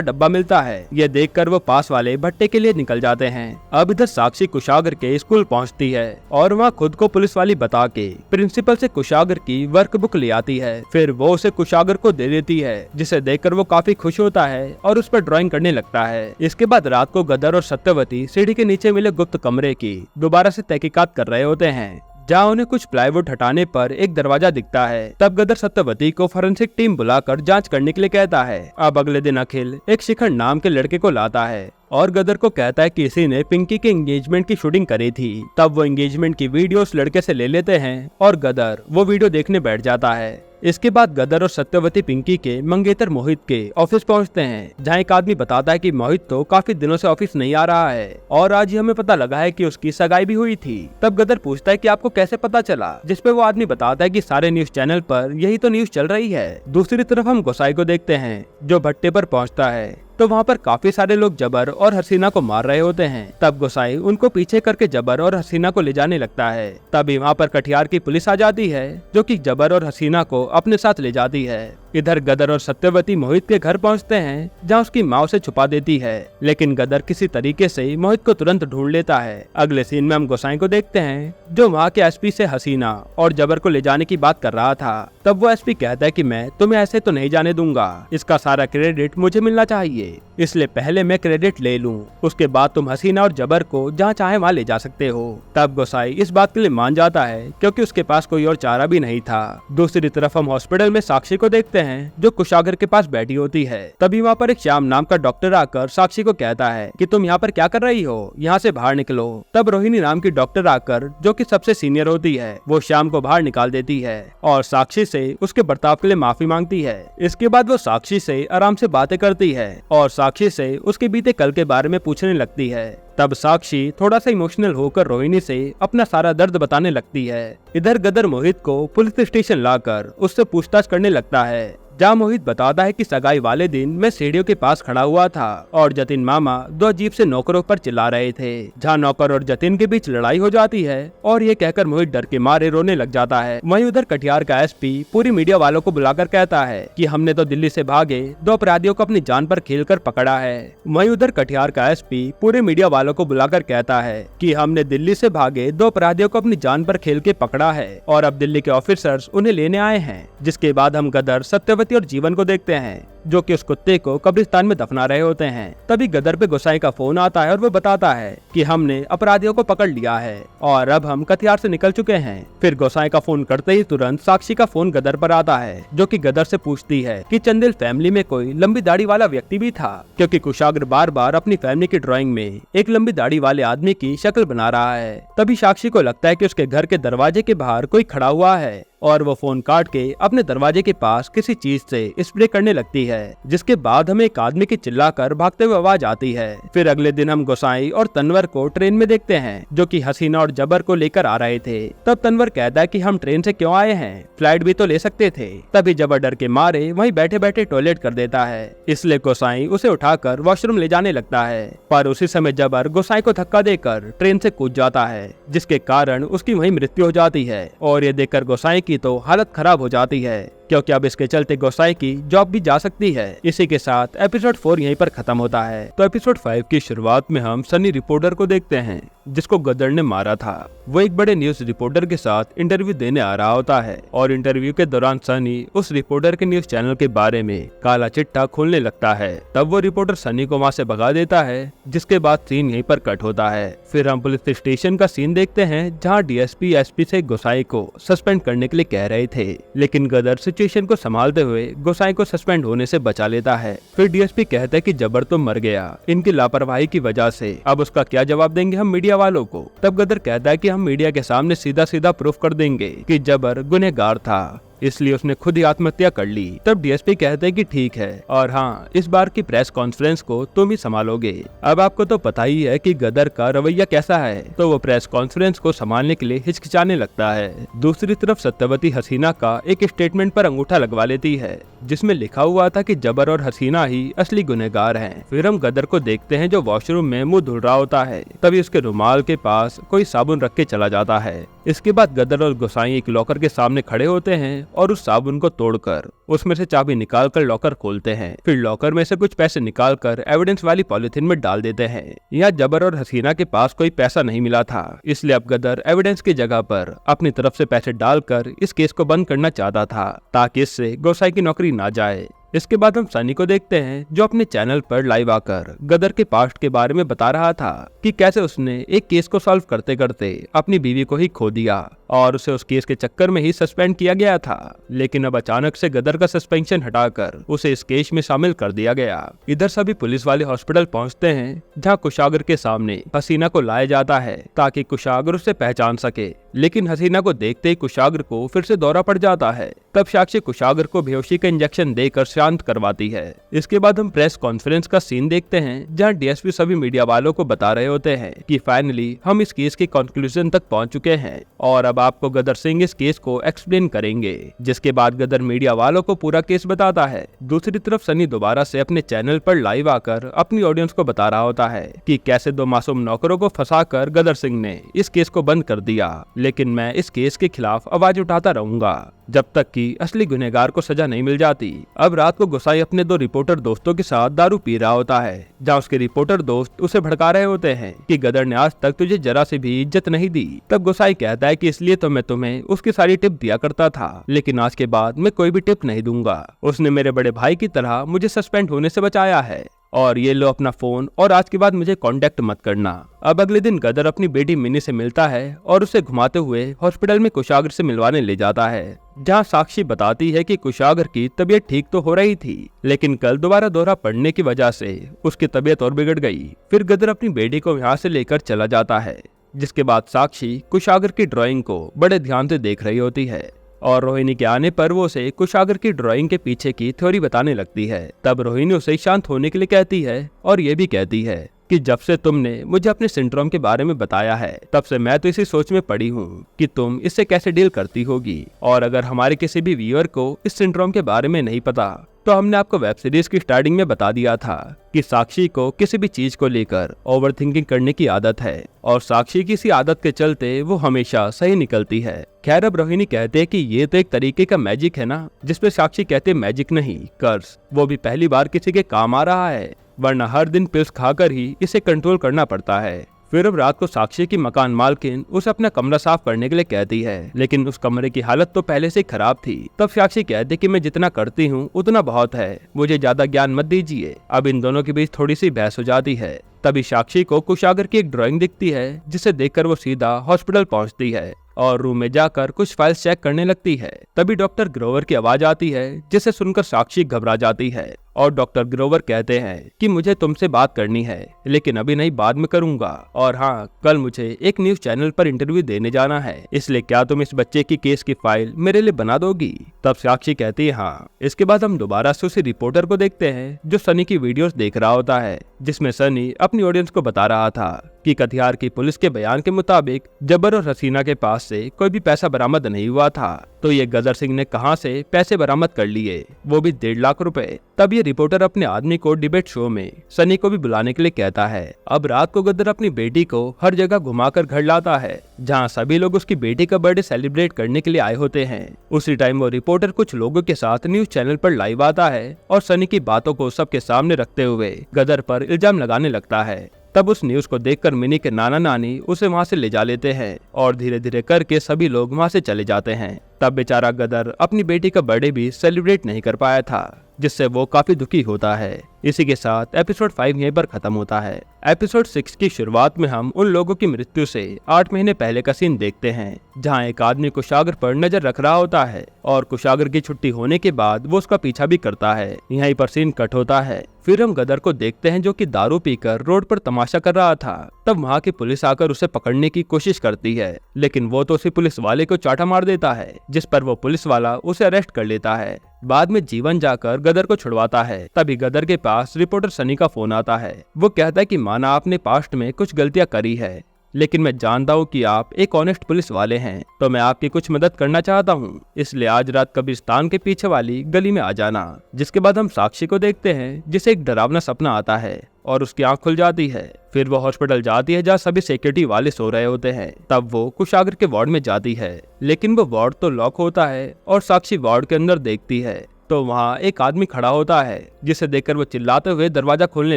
डब्बा मिलता है। यह देखकर वो पास वाले भट्टे के लिए निकल जाते हैं। अब इधर साक्षी कुशागर के स्कूल पहुँचती है और वहाँ खुद को पुलिस वाली बता के प्रिंसिपल से कुशागर की वर्कबुक ले आती है। फिर वो उसे कुशागर को दे देती है, जिसे देखकर वो काफी खुश होता है और उस पर ड्राइंग करने लगता है। इसके बाद रात को गदर और सत्यवती सीढ़ी के नीचे मिले गुप्त कमरे की दोबारा से तहकीकात कर रहे होते हैं, जहाँ उन्हें कुछ प्लाईवुड हटाने पर एक दरवाजा दिखता है। तब गदर सत्यवती को फॉरेंसिक टीम बुलाकर जांच करने के लिए कहता है। अब अगले दिन अखिल एक शिखर नाम के लड़के को लाता है और गदर को कहता है कि किसी ने पिंकी के एंगेजमेंट की शूटिंग करी थी। तब वो एंगेजमेंट की वीडियो उस लड़के से ले लेते हैं और गदर वो वीडियो देखने बैठ जाता है। इसके बाद गदर और सत्यवती पिंकी के मंगेतर मोहित के ऑफिस पहुंचते हैं, जहां एक आदमी बताता है कि मोहित तो काफी दिनों से ऑफिस नहीं आ रहा है और आज ही हमें पता लगा है कि उसकी सगाई भी हुई थी। तब गदर पूछता है कि आपको कैसे पता चला, जिस पे वो आदमी बताता है कि सारे न्यूज चैनल पर यही तो न्यूज चल रही है। दूसरी तरफ हम गोसाई को देखते हैं, जो भट्टे पर पहुंचता है तो वहाँ पर काफी सारे लोग जबर और हसीना को मार रहे होते हैं। तब गोसाई उनको पीछे करके जबर और हसीना को ले जाने लगता है। तभी वहाँ पर कटिहार की पुलिस आ जाती है, जो कि जबर और हसीना को अपने साथ ले जाती है। इधर गदर और सत्यवती मोहित के घर पहुंचते हैं, जहां उसकी माँ उसे छुपा देती है, लेकिन गदर किसी तरीके से मोहित को तुरंत ढूंढ लेता है। अगले सीन में हम गोसाई को देखते हैं, जो वहाँ के एसपी से हसीना और जबर को ले जाने की बात कर रहा था। तब वो एसपी कहता है कि मैं तुम्हें ऐसे तो नहीं जाने दूंगा, इसका सारा क्रेडिट मुझे मिलना चाहिए, इसलिए पहले मैं क्रेडिट ले लूं, उसके बाद तुम हसीना और जबर को जहाँ चाहे वहाँ ले जा सकते हो। तब गोसाई इस बात के लिए मान जाता है, क्योंकि उसके पास कोई और चारा भी नहीं था। दूसरी तरफ हम हॉस्पिटल में साक्षी को देखते हैं, जो कुशागर के पास बैठी होती है। तभी वहाँ पर एक श्याम नाम का डॉक्टर आकर साक्षी को कहता है कि तुम यहाँ पर क्या कर रही हो, यहाँ से बाहर निकलो। तब रोहिणी नाम की डॉक्टर आकर, जो कि सबसे सीनियर होती है, वो श्याम को बाहर निकाल देती है और साक्षी से उसके बर्ताव के लिए माफी मांगती है। इसके बाद वो साक्षी से आराम से बातें करती है और साक्षी से उसके बीते कल के बारे में पूछने लगती है। तब साक्षी थोड़ा सा इमोशनल होकर रोहिणी से अपना सारा दर्द बताने लगती है। इधर गदर मोहित को पुलिस स्टेशन लाकर उससे पूछताछ करने लगता है, जहाँ मोहित बताता है कि सगाई वाले दिन मैं सीढ़ियों के पास खड़ा हुआ था और जतिन मामा दो अजीब से नौकरों पर चिल्ला रहे थे, जहाँ नौकर और जतिन के बीच लड़ाई हो जाती है और ये कहकर मोहित डर के मारे रोने लग जाता है। वहीं उधर कटिहार का एसपी पूरी मीडिया वालों को बुलाकर कहता है कि हमने तो दिल्ली से भागे दो अपराधियों को अपनी जान पर खेलकर पकड़ा है। वहीं उधर कटिहार का एसपी पूरे मीडिया वालों को बुलाकर कहता है कि हमने दिल्ली से भागे दो अपराधियों को अपनी जान पर खेल के पकड़ा है और अब दिल्ली के ऑफिसर्स उन्हें लेने आए हैं। जिसके बाद हम गदर, सत्यवती और जीवन को देखते हैं, जो कि उस कुत्ते को कब्रिस्तान में दफना रहे होते हैं। तभी गदर पे गोसाई का फोन आता है और वो बताता है कि हमने अपराधियों को पकड़ लिया है और अब हम कटिहार से निकल चुके हैं। फिर गोसाई का फोन करते ही तुरंत साक्षी का फोन गदर पर आता है, जो कि गदर से पूछती है कि चंदेल फैमिली में कोई लंबी दाढ़ी वाला व्यक्ति भी था, क्योंकि कुशागर बार बार अपनी फैमिली की ड्राइंग में एक लंबी दाढ़ी वाले आदमी की शक्ल बना रहा है। तभी साक्षी को लगता है कि उसके घर के दरवाजे के बाहर कोई खड़ा हुआ है और वो फोन काट के अपने दरवाजे के पास किसी चीज से स्प्रे करने लगती है, जिसके बाद हमें एक आदमी की चिल्लाकर भागते हुए आवाज आती है। फिर अगले दिन हम गोसाई और तनवर को ट्रेन में देखते हैं, जो कि हसीना और जबर को लेकर आ रहे थे। तब तनवर कहता है कि हम ट्रेन से क्यों आए हैं, फ्लाइट भी तो ले सकते थे। तभी जबर डर के मारे वहीं बैठे बैठे टॉयलेट कर देता है, इसलिए गोसाई उसे उठाकर वॉशरूम ले जाने लगता है। पर उसी समय जबर गोसाई को धक्का देकर ट्रेन से कूद जाता है, जिसके कारण उसकी वहीं मृत्यु हो जाती है और ये देखकर गोसाई की तो हालत खराब हो जाती है। क्योंकि अब इसके चलते गोसाई की जॉब भी जा सकती है। इसी के साथ एपिसोड 4 यहीं पर खत्म होता है। तो एपिसोड 5 की शुरुआत में हम सनी रिपोर्टर को देखते हैं जिसको गदर ने मारा था। वो एक बड़े न्यूज रिपोर्टर के साथ इंटरव्यू देने आ रहा होता है और इंटरव्यू के दौरान सनी उस रिपोर्टर के न्यूज चैनल के बारे में काला चिट्ठा खोलने लगता है। तब वो रिपोर्टर सनी को वहाँ से भगा देता है, जिसके बाद सीन यहीं पर कट होता है। फिर हम पुलिस स्टेशन का सीन देखते हैं जहाँ डीएसपी एसपी से गोसाई को सस्पेंड करने के लिए कह रहे थे, लेकिन गदर सिचुएशन को संभालते हुए गोसाई को सस्पेंड होने से बचा लेता है। फिर डीएसपी कहते हैं कि जबर तो मर गया इनकी लापरवाही की वजह से, अब उसका क्या जवाब देंगे हम मीडिया वालों को। तब गदर कहता है कि हम मीडिया के सामने सीधा सीधा प्रूफ कर देंगे कि जबर गुनहगार था, इसलिए उसने खुद ही आत्महत्या कर ली। तब डीएसपी कहते हैं कि ठीक है, और हाँ, इस बार की प्रेस कॉन्फ्रेंस को तुम ही संभालोगे। अब आपको तो पता ही है कि गदर का रवैया कैसा है, तो वो प्रेस कॉन्फ्रेंस को संभालने के लिए हिचकिचाने लगता है। दूसरी तरफ सत्यवती हसीना का एक स्टेटमेंट पर अंगूठा लगवा लेती है जिसमें लिखा हुआ था कि जबर और हसीना ही असली गुनहगार हैं। फिर हम गदर को देखते हैं जो वॉशरूम में मुंह धुल रहा होता है। तभी उसके रुमाल के पास कोई साबुन रख के चला जाता है। इसके बाद गदर और गोसाई एक लॉकर के सामने खड़े होते हैं और उस साबुन को तोड़कर उसमें से चाबी निकालकर लॉकर खोलते हैं। फिर लॉकर में से कुछ पैसे निकालकर एविडेंस वाली पॉलिथीन में डाल देते हैं। यहाँ जबर और हसीना के पास कोई पैसा नहीं मिला था, इसलिए अब गदर एविडेंस की जगह पर अपनी तरफ से पैसे डालकर इस केस को बंद करना चाहता था ताकि इससे गोसाई की नौकरी ना जाए। इसके बाद हम सनी को देखते हैं जो अपने चैनल पर लाइव आकर गदर के पास्ट के बारे में बता रहा था कि कैसे उसने एक केस को सॉल्व करते करते अपनी बीवी को ही खो दिया और उसे उस केस के चक्कर में ही सस्पेंड किया गया था, लेकिन अब अचानक से गदर का सस्पेंशन हटाकर उसे इस केस में शामिल कर दिया गया। इधर सभी पुलिस वाले हॉस्पिटल पहुंचते हैं जहां कुशागर के सामने हसीना को लाया जाता है ताकि कुशागर उसे पहचान सके, लेकिन हसीना को देखते ही कुशागर को फिर से दौरा पड़ जाता है। तब साक्षी कुशागर को बेहोशी का इंजेक्शन देकर शांत करवाती है। इसके बाद हम प्रेस कॉन्फ्रेंस का सीन देखते हैं जहां डीएसपी सभी मीडिया वालों को बता रहे होते हैं कि फाइनली हम इस केस के कंक्लूजन तक पहुंच चुके हैं और अब आपको गदर सिंह इस केस को एक्सप्लेन करेंगे, जिसके बाद गदर मीडिया वालों को पूरा केस बताता है। दूसरी तरफ सनी दोबारा से अपने चैनल पर लाइव आकर अपनी ऑडियंस को बता रहा होता है कि कैसे 2 मासूम नौकरों को फंसाकर गदर सिंह ने इस केस को बंद कर दिया, लेकिन मैं इस केस के खिलाफ आवाज उठाता रहूंगा जब तक कि असली गुनहगार को सजा नहीं मिल जाती। अब रात को गोसाई अपने 2 रिपोर्टर दोस्तों के साथ दारू पी रहा होता है जहाँ उसके रिपोर्टर दोस्त उसे भड़का रहे होते हैं कि गदर ने आज तक तुझे जरा से भी इज्जत नहीं दी। तब गोसाई कहता है कि इसलिए तो मैं तुम्हें उसकी सारी टिप दिया करता था, लेकिन आज के बाद मैं कोई भी टिप नहीं दूंगा। उसने मेरे बड़े भाई की तरह मुझे सस्पेंड होने से बचाया है, और ये लो अपना फोन और आज के बाद मुझे कांटेक्ट मत करना। अब अगले दिन गदर अपनी बेटी मिनी से मिलता है और उसे घुमाते हुए हॉस्पिटल में कुशागर से मिलवाने ले जाता है, जहां साक्षी बताती है कि कुशागर की तबीयत ठीक तो हो रही थी, लेकिन कल दोबारा दौरा पड़ने की वजह से उसकी तबीयत और बिगड़ गई। फिर गदर अपनी बेटी को यहाँ से लेकर चला जाता है, जिसके बाद साक्षी कुशागर की ड्राइंग को बड़े ध्यान से देख रही होती है और रोहिणी के आने पर वो उसे कुशागर की ड्राइंग के पीछे की थ्योरी बताने लगती है। तब रोहिणी उसे शांत होने के लिए कहती है और ये भी कहती है कि जब से तुमने मुझे अपने सिंड्रोम के बारे में बताया है तब से मैं तो इसी सोच में पड़ी हूँ कि तुम इससे कैसे डील करती होगी, और अगर हमारे किसी भी व्यूअर को इस सिंड्रोम के बारे में नहीं पता तो हमने आपको वेब सीरीज की स्टार्टिंग में बता दिया था कि साक्षी को किसी भी चीज को लेकर ओवरथिंकिंग करने की आदत है और साक्षी की इसी आदत के चलते वो हमेशा सही निकलती है। खैर अब रोहिणी कहते हैं कि ये तो एक तरीके का मैजिक है ना, जिसपे साक्षी कहते मैजिक नहीं कर्स, वो भी पहली बार किसी के काम आ रहा है, वरना हर दिन पिल्स खाकर ही इसे कंट्रोल करना पड़ता है। फिर अब रात को साक्षी की मकान मालकिन उसे अपना कमरा साफ करने के लिए कहती है, लेकिन उस कमरे की हालत तो पहले से खराब थी। तब साक्षी कहती कि मैं जितना करती हूँ उतना बहुत है, मुझे ज्यादा ज्ञान मत दीजिए। अब इन दोनों के बीच थोड़ी सी बहस हो जाती है। तभी साक्षी को कुशागर की एक ड्राइंग दिखती है जिसे देखकर वो सीधा हॉस्पिटल पहुंचती है और रूम में जाकर कुछ फाइल्स चेक करने लगती है। तभी डॉक्टर ग्रोवर की आवाज आती है जिसे सुनकर साक्षी घबरा जाती है और डॉक्टर ग्रोवर कहते हैं कि मुझे तुमसे बात करनी है, लेकिन अभी नहीं, बाद में करूंगा, और हाँ, कल मुझे एक न्यूज चैनल पर इंटरव्यू देने जाना है, इसलिए क्या तुम इस बच्चे की केस की फाइल मेरे लिए बना दोगी? तब साक्षी कहती है हाँ। इसके बाद हम दोबारा से उसी रिपोर्टर को देखते हैं जो सनी की वीडियोस देख रहा होता है, जिसमें सनी अपनी ऑडियंस को बता रहा था कि कटिहार की पुलिस के बयान के मुताबिक जब्बर और हसीना के पास से कोई भी पैसा बरामद नहीं हुआ था। तो ये गदर सिंह ने कहां से पैसे बरामद कर लिए, वो भी 1.5 लाख रुपए। तब ये रिपोर्टर अपने आदमी को डिबेट शो में सनी को भी बुलाने के लिए कहता है। अब रात को गदर अपनी बेटी को हर जगह घुमाकर घर लाता है, जहां सभी लोग उसकी बेटी का बर्थडे सेलिब्रेट करने के लिए आए होते हैं। उसी टाइम वो रिपोर्टर कुछ लोगों के साथ न्यूज चैनल पर लाइव आता है और सनी की बातों को सबके सामने रखते हुए गदर पर इल्जाम लगाने लगता है। तब उस न्यूज को देखकर मिनी के नाना नानी उसे वहां से ले जा लेते हैं और धीरे धीरे करके सभी लोग वहां से चले जाते हैं। तब बेचारा गदर अपनी बेटी का बर्थडे भी सेलिब्रेट नहीं कर पाया था, जिससे वो काफी दुखी होता है। इसी के साथ एपिसोड 5 यहीं पर खत्म होता है। एपिसोड 6 की शुरुआत में हम उन लोगों की मृत्यु से 8 महीने पहले का सीन देखते हैं, जहां एक आदमी कुशागर पर नजर रख रहा होता है और कुशागर की छुट्टी होने के बाद वो उसका पीछा भी करता है। यहीं पर सीन कट होता है। फिर हम गदर को देखते हैं जो कि दारू पीकर रोड पर तमाशा कर रहा था। तब वहाँ की पुलिस आकर उसे पकड़ने की कोशिश करती है, लेकिन वो तो उसी पुलिस वाले को चाटा मार देता है, जिस पर वो पुलिस वाला उसे अरेस्ट कर लेता है। बाद में जीवन जाकर गदर को छुड़वाता है। तभी गदर के पास रिपोर्टर सनी का फोन आता है। वो कहता है कि माना आपने पास्ट में कुछ गलतियां करी है, लेकिन मैं जानता हूँ कि आप एक ऑनेस्ट पुलिस वाले हैं, तो मैं आपकी कुछ मदद करना चाहता हूँ। इसलिए आज रात कब्रिस्तान के पीछे वाली गली में आ जाना। जिसके बाद हम साक्षी को देखते हैं, जिसे एक डरावना सपना आता है और उसकी आंख खुल जाती है। फिर वो हॉस्पिटल जाती है जहाँ सभी सिक्योरिटी वाले सो रहे होते हैं। तब वो कुशागर के वार्ड में जाती है, लेकिन वो वार्ड तो लॉक होता है और साक्षी वार्ड के अंदर देखती है तो वहाँ एक आदमी खड़ा होता है, जिसे देखकर वो चिल्लाते हुए दरवाजा खोलने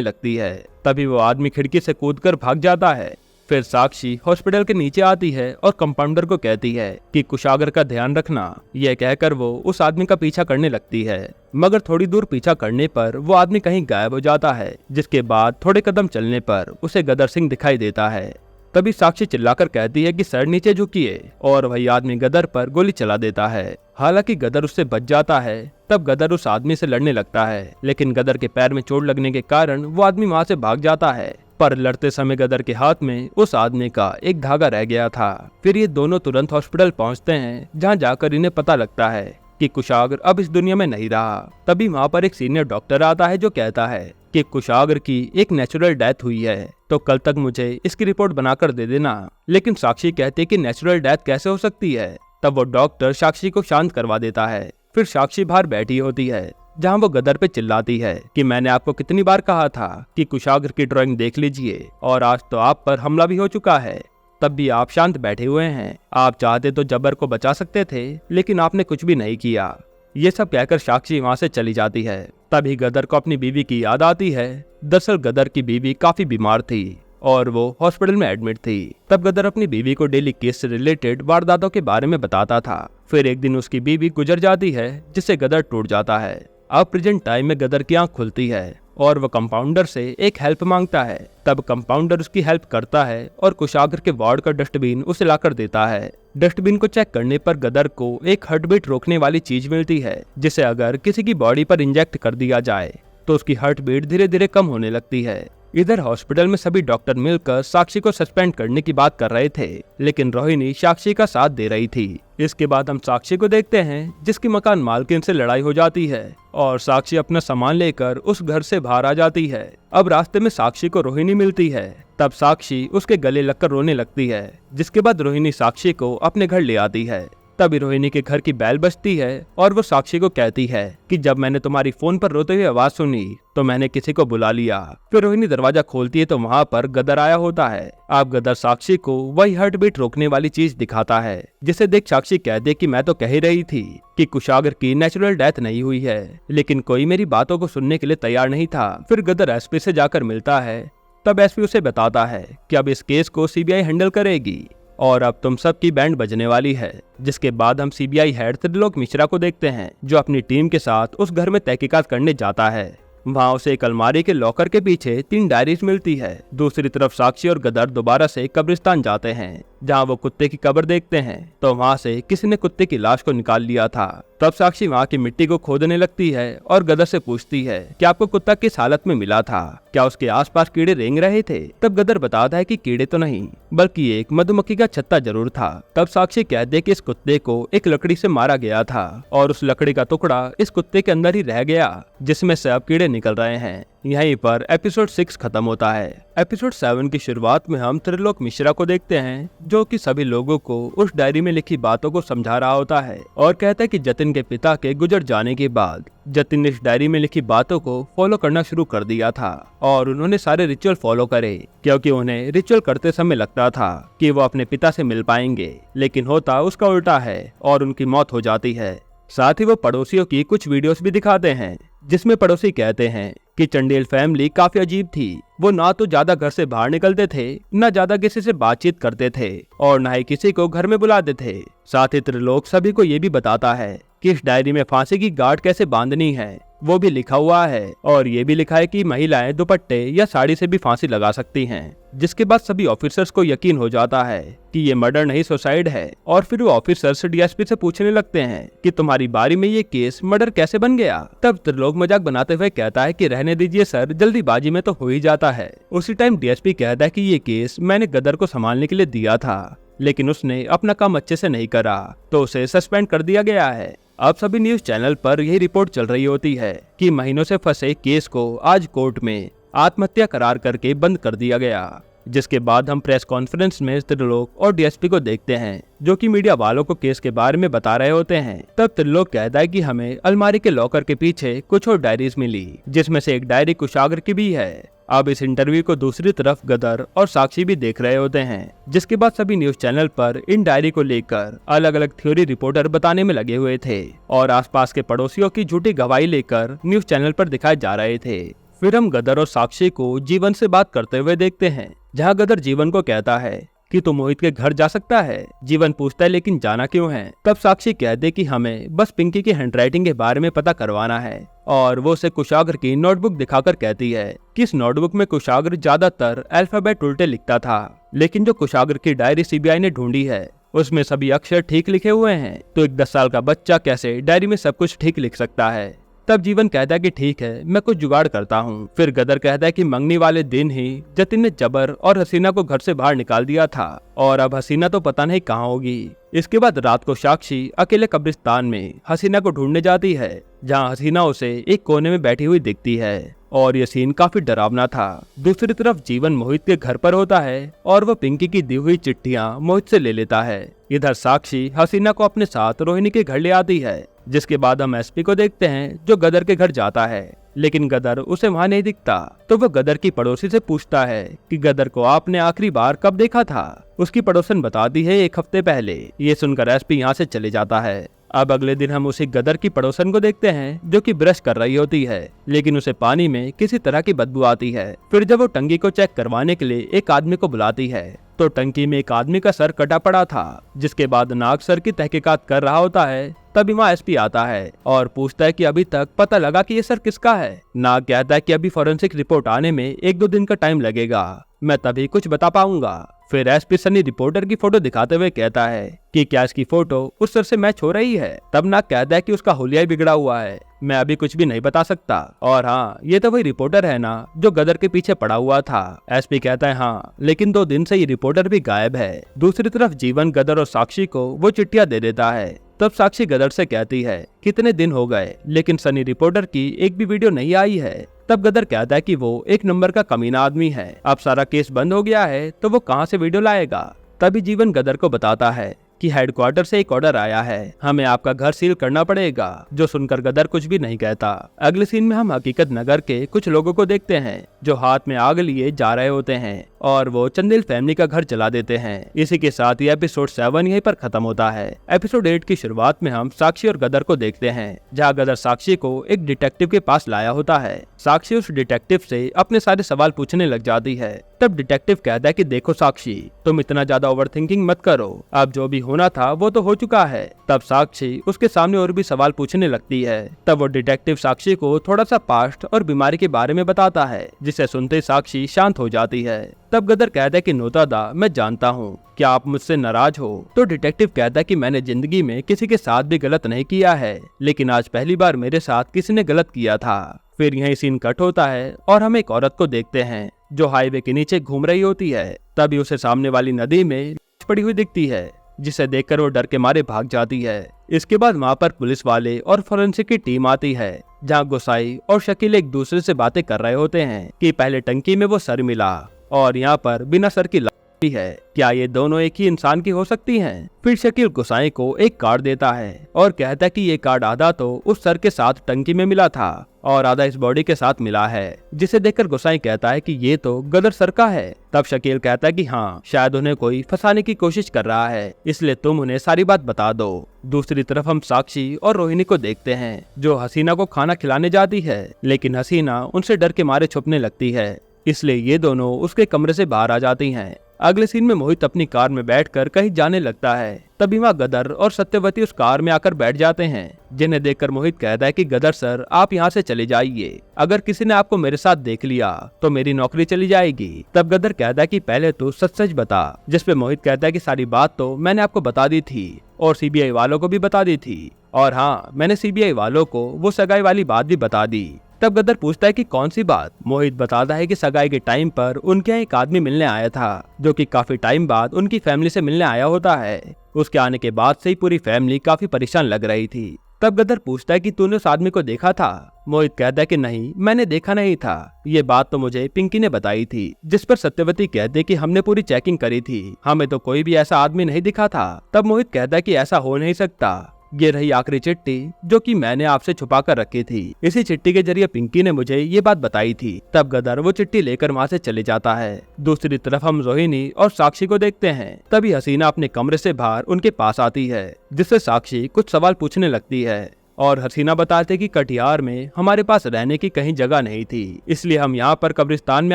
लगती है। तभी वो आदमी खिड़की से कूदकर भाग जाता है। फिर साक्षी हॉस्पिटल के नीचे आती है और कंपाउंडर को कहती है कि कुशागर का ध्यान रखना। यह कहकर वो उस आदमी का पीछा करने लगती है, मगर थोड़ी दूर पीछा करने पर वो आदमी कहीं गायब हो जाता है। जिसके बाद थोड़े कदम चलने पर उसे गदर सिंह दिखाई देता है। तभी साक्षी चिल्लाकर कहती है कि सर नीचे झुकिए, और वही आदमी गदर पर गोली चला देता है। हालांकि गदर उससे बच जाता है। तब गदर उस आदमी से लड़ने लगता है, लेकिन गदर के पैर में चोट लगने के कारण वो आदमी वहां से भाग जाता है। पर लड़ते समय गदर के हाथ में उस आदमी का एक धागा रह गया था। फिर ये दोनों तुरंत हॉस्पिटल पहुंचते हैं, जहां जाकर इन्हें पता लगता है कि कुशागर अब इस दुनिया में नहीं रहा। तभी वहां पर एक सीनियर डॉक्टर आता है जो कहता है कि कुशागर की एक नेचुरल डेथ हुई है, तो कल तक मुझे इसकी रिपोर्ट बनाकर दे देना। लेकिन साक्षी कहती है कि नेचुरल डेथ कैसे हो सकती है। तब वो डॉक्टर साक्षी को शांत करवा देता है। फिर साक्षी बाहर बैठी होती है, जहां वो गदर पे चिल्लाती है कि मैंने आपको कितनी बार कहा था कि कुशागर की ड्राइंग देख लीजिए, और आज तो आप पर हमला भी हो चुका है, तब भी आप शांत बैठे हुए हैं। आप चाहते तो जब्बर को बचा सकते थे, लेकिन आपने कुछ भी नहीं किया। ये सब कहकर साक्षी वहां से चली जाती है। तभी गदर को अपनी बीवी की याद आती है। दरअसल गदर की बीवी काफी बीमार थी और वो हॉस्पिटल में एडमिट थी। तब गदर अपनी बीवी को डेली केस से रिलेटेड वारदातों के बारे में बताता था। फिर एक दिन उसकी बीवी गुजर जाती है, जिससे गदर टूट जाता है। अब प्रेजेंट टाइम में गदर की आंख खुलती है और वह कंपाउंडर से एक हेल्प मांगता है। तब कंपाउंडर उसकी हेल्प करता है और कुशागर के वार्ड का डस्टबिन उसे लाकर देता है। डस्टबिन को चेक करने पर गदर को एक हार्टबीट रोकने वाली चीज मिलती है, जिसे अगर किसी की बॉडी पर इंजेक्ट कर दिया जाए तो उसकी हार्टबीट धीरे धीरे कम होने लगती है। इधर हॉस्पिटल में सभी डॉक्टर मिलकर साक्षी को सस्पेंड करने की बात कर रहे थे, लेकिन रोहिणी साक्षी का साथ दे रही थी। इसके बाद हम साक्षी को देखते हैं, जिसकी मकान मालकिन से लड़ाई हो जाती है और साक्षी अपना सामान लेकर उस घर से बाहर आ जाती है। अब रास्ते में साक्षी को रोहिणी मिलती है। तब साक्षी उसके गले लगकर रोने लगती है, जिसके बाद रोहिणी साक्षी को अपने घर ले आती है। तभी रोहिणी के घर की बैल बजती है और वो साक्षी को कहती है कि जब मैंने तुम्हारी फोन पर रोते हुए आवाज सुनी तो मैंने किसी को बुला लिया। फिर रोहिणी दरवाजा खोलती है तो वहाँ पर गदर आया होता है। अब गदर साक्षी को वही हार्टबीट रोकने वाली चीज दिखाता है, जिसे देख साक्षी कहते कि मैं तो कह ही रही थी कि कुशागर की नेचुरल डेथ नहीं हुई है, लेकिन कोई मेरी बातों को सुनने के लिए तैयार नहीं था। फिर गदर एसपी से जाकर मिलता है। तब एसपी उसे बताता है कि अब इस केस को सीबीआई हैंडल करेगी और अब तुम सबकी बैंड बजने वाली है। जिसके बाद हम सीबीआई हेड त्रिलोक मिश्रा को देखते हैं, जो अपनी टीम के साथ उस घर में तहकीकात करने जाता है। वहाँ उसे एक अलमारी के लॉकर के पीछे 3 डायरीज मिलती है। दूसरी तरफ साक्षी और गदर दोबारा से कब्रिस्तान जाते हैं, जहाँ वो कुत्ते की कब्र देखते हैं तो वहाँ से किसी ने कुत्ते की लाश को निकाल लिया था। तब साक्षी वहाँ की मिट्टी को खोदने लगती है और गदर से पूछती है कि आपको कुत्ता किस हालत में मिला था, क्या उसके आसपास कीड़े रेंग रहे थे। तब गदर बताता है कि कीड़े तो नहीं, बल्कि एक मधुमक्खी का छत्ता जरूर था। तब साक्षी कहते हैं कि इस कुत्ते को एक लकड़ी से मारा गया था और उस लकड़ी का टुकड़ा इस कुत्ते के अंदर ही रह गया, जिसमें से अब कीड़े निकल रहे हैं। यहीं पर एपिसोड 6 खत्म होता है। एपिसोड 7 की शुरुआत में हम त्रिलोक मिश्रा को देखते हैं, जो कि सभी लोगों को उस डायरी में लिखी बातों को समझा रहा होता है और कहता है कि जतिन के पिता के गुजर जाने के बाद जतिन ने इस डायरी में लिखी बातों को फॉलो करना शुरू कर दिया था और उन्होंने सारे रिचुअल फॉलो करे, क्योंकि उन्हें रिचुअल करते समय लगता था कि वो अपने पिता से मिल पाएंगे, लेकिन होता उसका उल्टा है और उनकी मौत हो जाती है। साथ ही वो पड़ोसियों की कुछ वीडियोस भी दिखाते हैं, जिसमें पड़ोसी कहते हैं कि चंडेल फैमिली काफी अजीब थी। वो ना तो ज्यादा घर से बाहर निकलते थे, न ज्यादा किसी से बातचीत करते थे और न ही किसी को घर में बुलाते थे। साथ ही त्रिलोक सभी को ये भी बताता है कि इस डायरी में फांसी की गांठ कैसे बांधनी है वो भी लिखा हुआ है, और ये भी लिखा है कि महिलाएं दुपट्टे या साड़ी से भी फांसी लगा सकती हैं। जिसके बाद सभी ऑफिसर्स को यकीन हो जाता है कि ये मर्डर नहीं सुसाइड है, और फिर वो ऑफिसर्स डीएसपी से पूछने लगते हैं कि तुम्हारी बारी में ये केस मर्डर कैसे बन गया। तब त्रिलोक मजाक बनाते हुए कहता है कि रहने दीजिए सर, जल्दीबाजी में तो हो ही जाता है। उसी टाइम डीएसपी कहता है कि ये केस मैंने गदर को संभालने के लिए दिया था, लेकिन उसने अपना काम अच्छे से नहीं करा, तो उसे सस्पेंड कर दिया गया है। अब सभी न्यूज चैनल पर यही रिपोर्ट चल रही होती है कि महीनों से फंसे केस को आज कोर्ट में आत्महत्या करार करके बंद कर दिया गया। जिसके बाद हम प्रेस कॉन्फ्रेंस में त्रिलोक और डीएसपी को देखते हैं, जो कि मीडिया वालों को केस के बारे में बता रहे होते हैं। तब त्रिलोक कहता है कि हमें अलमारी के लॉकर के पीछे कुछ और डायरीज मिली, जिसमें से एक डायरी कुशाग्र की भी है। अब इस इंटरव्यू को दूसरी तरफ गदर और साक्षी भी देख रहे होते हैं, जिसके बाद सभी न्यूज चैनल पर इन डायरी को लेकर अलग अलग थ्योरी रिपोर्टर बताने में लगे हुए थे और आसपास के पड़ोसियों की झूठी गवाही लेकर न्यूज चैनल पर दिखाए जा रहे थे। फिर हम गदर और साक्षी को जीवन से बात करते हुए देखते हैं, जहाँ गदर जीवन को कहता है कि तू मोहित के घर जा सकता है। जीवन पूछता है लेकिन जाना क्यों है। तब साक्षी कह दे कि हमें बस पिंकी की हैंडराइटिंग के बारे में पता करवाना है, और वो उसे कुशाग्र की नोटबुक दिखाकर कहती है कि इस नोटबुक में कुशाग्र ज्यादातर अल्फाबेट उल्टे लिखता था, लेकिन जो कुशाग्र की डायरी सीबीआई ने ढूंढी है उसमें सभी अक्षर ठीक लिखे हुए हैं। तो एक 10 साल का बच्चा कैसे डायरी में सब कुछ ठीक लिख सकता है। तब जीवन कहता है कि ठीक है, मैं कुछ जुगाड़ करता हूँ। फिर गदर कहता है कि मंगनी वाले दिन ही जतिन ने जबर और हसीना को घर से बाहर निकाल दिया था, और अब हसीना तो पता नहीं कहाँ होगी। इसके बाद रात को साक्षी अकेले कब्रिस्तान में हसीना को ढूंढने जाती है, जहाँ हसीना उसे एक कोने में बैठी हुई दिखती है, और ये सीन काफी डरावना था। दूसरी तरफ जीवन मोहित के घर पर होता है और वो पिंकी की दी हुई चिट्ठियाँ मोहित से ले लेता है। इधर साक्षी हसीना को अपने साथ रोहिणी के घर ले आती है। जिसके बाद हम एसपी को देखते हैं, जो गदर के घर जाता है, लेकिन गदर उसे वहाँ नहीं दिखता। तो वो गदर की पड़ोसी से पूछता है कि गदर को आपने आखिरी बार कब देखा था। उसकी पड़ोसन बताती है 1 हफ्ते पहले। ये सुनकर एसपी यहाँ से चले जाता है। अब अगले दिन हम उसी गदर की पड़ोसन को देखते हैं, जो कि ब्रश कर रही होती है, लेकिन उसे पानी में किसी तरह की बदबू आती है। फिर जब वो टंकी को चेक करवाने के लिए एक आदमी को बुलाती है, तो टंकी में एक आदमी का सर कटा पड़ा था। जिसके बाद नाग सर की तहकीकात कर रहा होता है। तभी वहाँ एसपी आता है और पूछता है कि अभी तक पता लगा कि ये सर किसका है। नाग कहता है कि अभी फॉरेंसिक रिपोर्ट आने में 1-2 दिन का टाइम लगेगा, मैं तभी कुछ बता पाऊंगा। फिर एसपी सनी रिपोर्टर की फोटो दिखाते हुए कहता है कि क्या इसकी फोटो उस सर से मैच हो रही है। तब नाग कहता है कि उसका हुलिया बिगड़ा हुआ है, मैं अभी कुछ भी नहीं बता सकता। और हाँ, ये तो वही रिपोर्टर है ना जो गदर के पीछे पड़ा हुआ था। एसपी कहता है हाँ, लेकिन 2 दिन से ये रिपोर्टर भी गायब है। दूसरी तरफ जीवन गदर और साक्षी को वो चिट्ठियां दे देता है। तब साक्षी गदर से कहती है कितने दिन हो गए, लेकिन सनी रिपोर्टर की एक भी वीडियो नहीं आई है। तब गदर कहता है कि वो 1 नंबर का कमीना आदमी है, अब सारा केस बंद हो गया है तो वो कहाँ से वीडियो लाएगा। तभी जीवन गदर को बताता है कि हेडक्वार्टर से एक ऑर्डर आया है, हमें आपका घर सील करना पड़ेगा। जो सुनकर गदर कुछ भी नहीं कहता। अगले सीन में हम हकीकत नगर के कुछ लोगों को देखते हैं, जो हाथ में आग लिए जा रहे होते हैं, और वो चंदेल फैमिली का घर जला देते हैं। इसी के साथ ये एपिसोड 7 यहीं पर खत्म होता है। एपिसोड 8 की शुरुआत में हम साक्षी और गदर को देखते हैं, जहाँ गदर साक्षी को एक डिटेक्टिव के पास लाया होता है। साक्षी उस डिटेक्टिव से अपने सारे सवाल पूछने लग जाती है। तब डिटेक्टिव कहता है कि देखो साक्षी, तुम इतना ज्यादा ओवरथिंकिंग मत करो, अब जो भी होना था वो तो हो चुका है। तब साक्षी उसके सामने और भी सवाल पूछने लगती है। तब वो डिटेक्टिव साक्षी को थोड़ा सा पास्ट और बीमारी के बारे में बताता है, जिसे सुनते साक्षी शांत हो जाती है। तब गदर कहता है कि नोतादा, मैं जानता हूँ, क्या आप मुझसे नाराज हो। तो डिटेक्टिव कहता है कि मैंने जिंदगी में किसी के साथ भी गलत नहीं किया है, लेकिन आज पहली बार मेरे साथ किसी ने गलत किया था। फिर यही सीन कट होता है और हम एक औरत को देखते हैं, जो हाईवे के नीचे घूम रही होती है। तभी उसे सामने वाली नदी में पड़ी हुई दिखती है, जिसे देखकर वो डर के मारे भाग जाती है। इसके बाद वहाँ पर पुलिस वाले और फोरेंसिक की टीम आती है, जहाँ गोसाई और शकील एक दूसरे से बातें कर रहे होते हैं कि पहले टंकी में वो सर मिला और यहाँ पर बिना सर की लाश है, क्या ये दोनों एक ही इंसान की हो सकती हैं? फिर शकील गोसाई को एक कार्ड देता है और कहता है कि ये कार्ड आधा तो उस सर के साथ टंकी में मिला था और आधा इस बॉडी के साथ मिला है, जिसे देखकर गोसाई कहता है कि ये तो गदर सर का है। तब शकील कहता है कि हाँ, शायद उन्हें कोई फंसाने की कोशिश कर रहा है, इसलिए तुम उन्हें सारी बात बता दो। दूसरी तरफ हम साक्षी और रोहिणी को देखते हैं, जो हसीना को खाना खिलाने जाती है, लेकिन हसीना उनसे डर के मारे छुपने लगती है, इसलिए ये दोनों उसके कमरे से बाहर आ जाती हैं। अगले सीन में मोहित अपनी कार में बैठकर कहीं जाने लगता है। तभी वहाँ गदर और सत्यवती उस कार में आकर बैठ जाते हैं, जिन्हें देखकर मोहित कहता है कि गदर सर, आप यहाँ से चले जाइए, अगर किसी ने आपको मेरे साथ देख लिया तो मेरी नौकरी चली जाएगी। तब गदर कहता है कि पहले तो सच सच बता, जिसपे मोहित कहता है कि सारी बात तो मैंने आपको बता दी थी और सीबीआई वालों को भी बता दी थी, और हाँ, मैंने सीबीआई वालों को वो सगाई वाली बात भी बता दी। तब गदर पूछता है कि कौन सी बात? मोहित बताता है कि सगाई के टाइम पर उनके यहाँ एक आदमी मिलने आया था, जो कि काफी टाइम बाद उनकी फैमिली से मिलने आया होता है। उसके आने के बाद से ही पूरी फैमिली काफी परेशान लग रही थी। तब गदर पूछता है कि तूने उस आदमी को देखा था? मोहित कहता है कि नहीं, मैंने देखा नहीं था, ये बात तो मुझे पिंकी ने बताई थी। जिस पर सत्यवती कहते कि हमने पूरी चेकिंग करी थी, हमें तो कोई भी ऐसा आदमी नहीं दिखा था। तब मोहित कहता है कि ऐसा हो नहीं सकता, ये रही आखिरी चिट्ठी जो कि मैंने आपसे छुपा कर रखी थी। इसी चिट्ठी के जरिए पिंकी ने मुझे ये बात बताई थी। तब गदर वो चिट्ठी लेकर वहाँ से चले जाता है। दूसरी तरफ हम रोहिणी और साक्षी को देखते हैं। तभी हसीना अपने कमरे से बाहर उनके पास आती है, जिससे साक्षी कुछ सवाल पूछने लगती है और हसीना बताते कि कटिहार में हमारे पास रहने की कहीं जगह नहीं थी, इसलिए हम यहाँ पर कब्रिस्तान में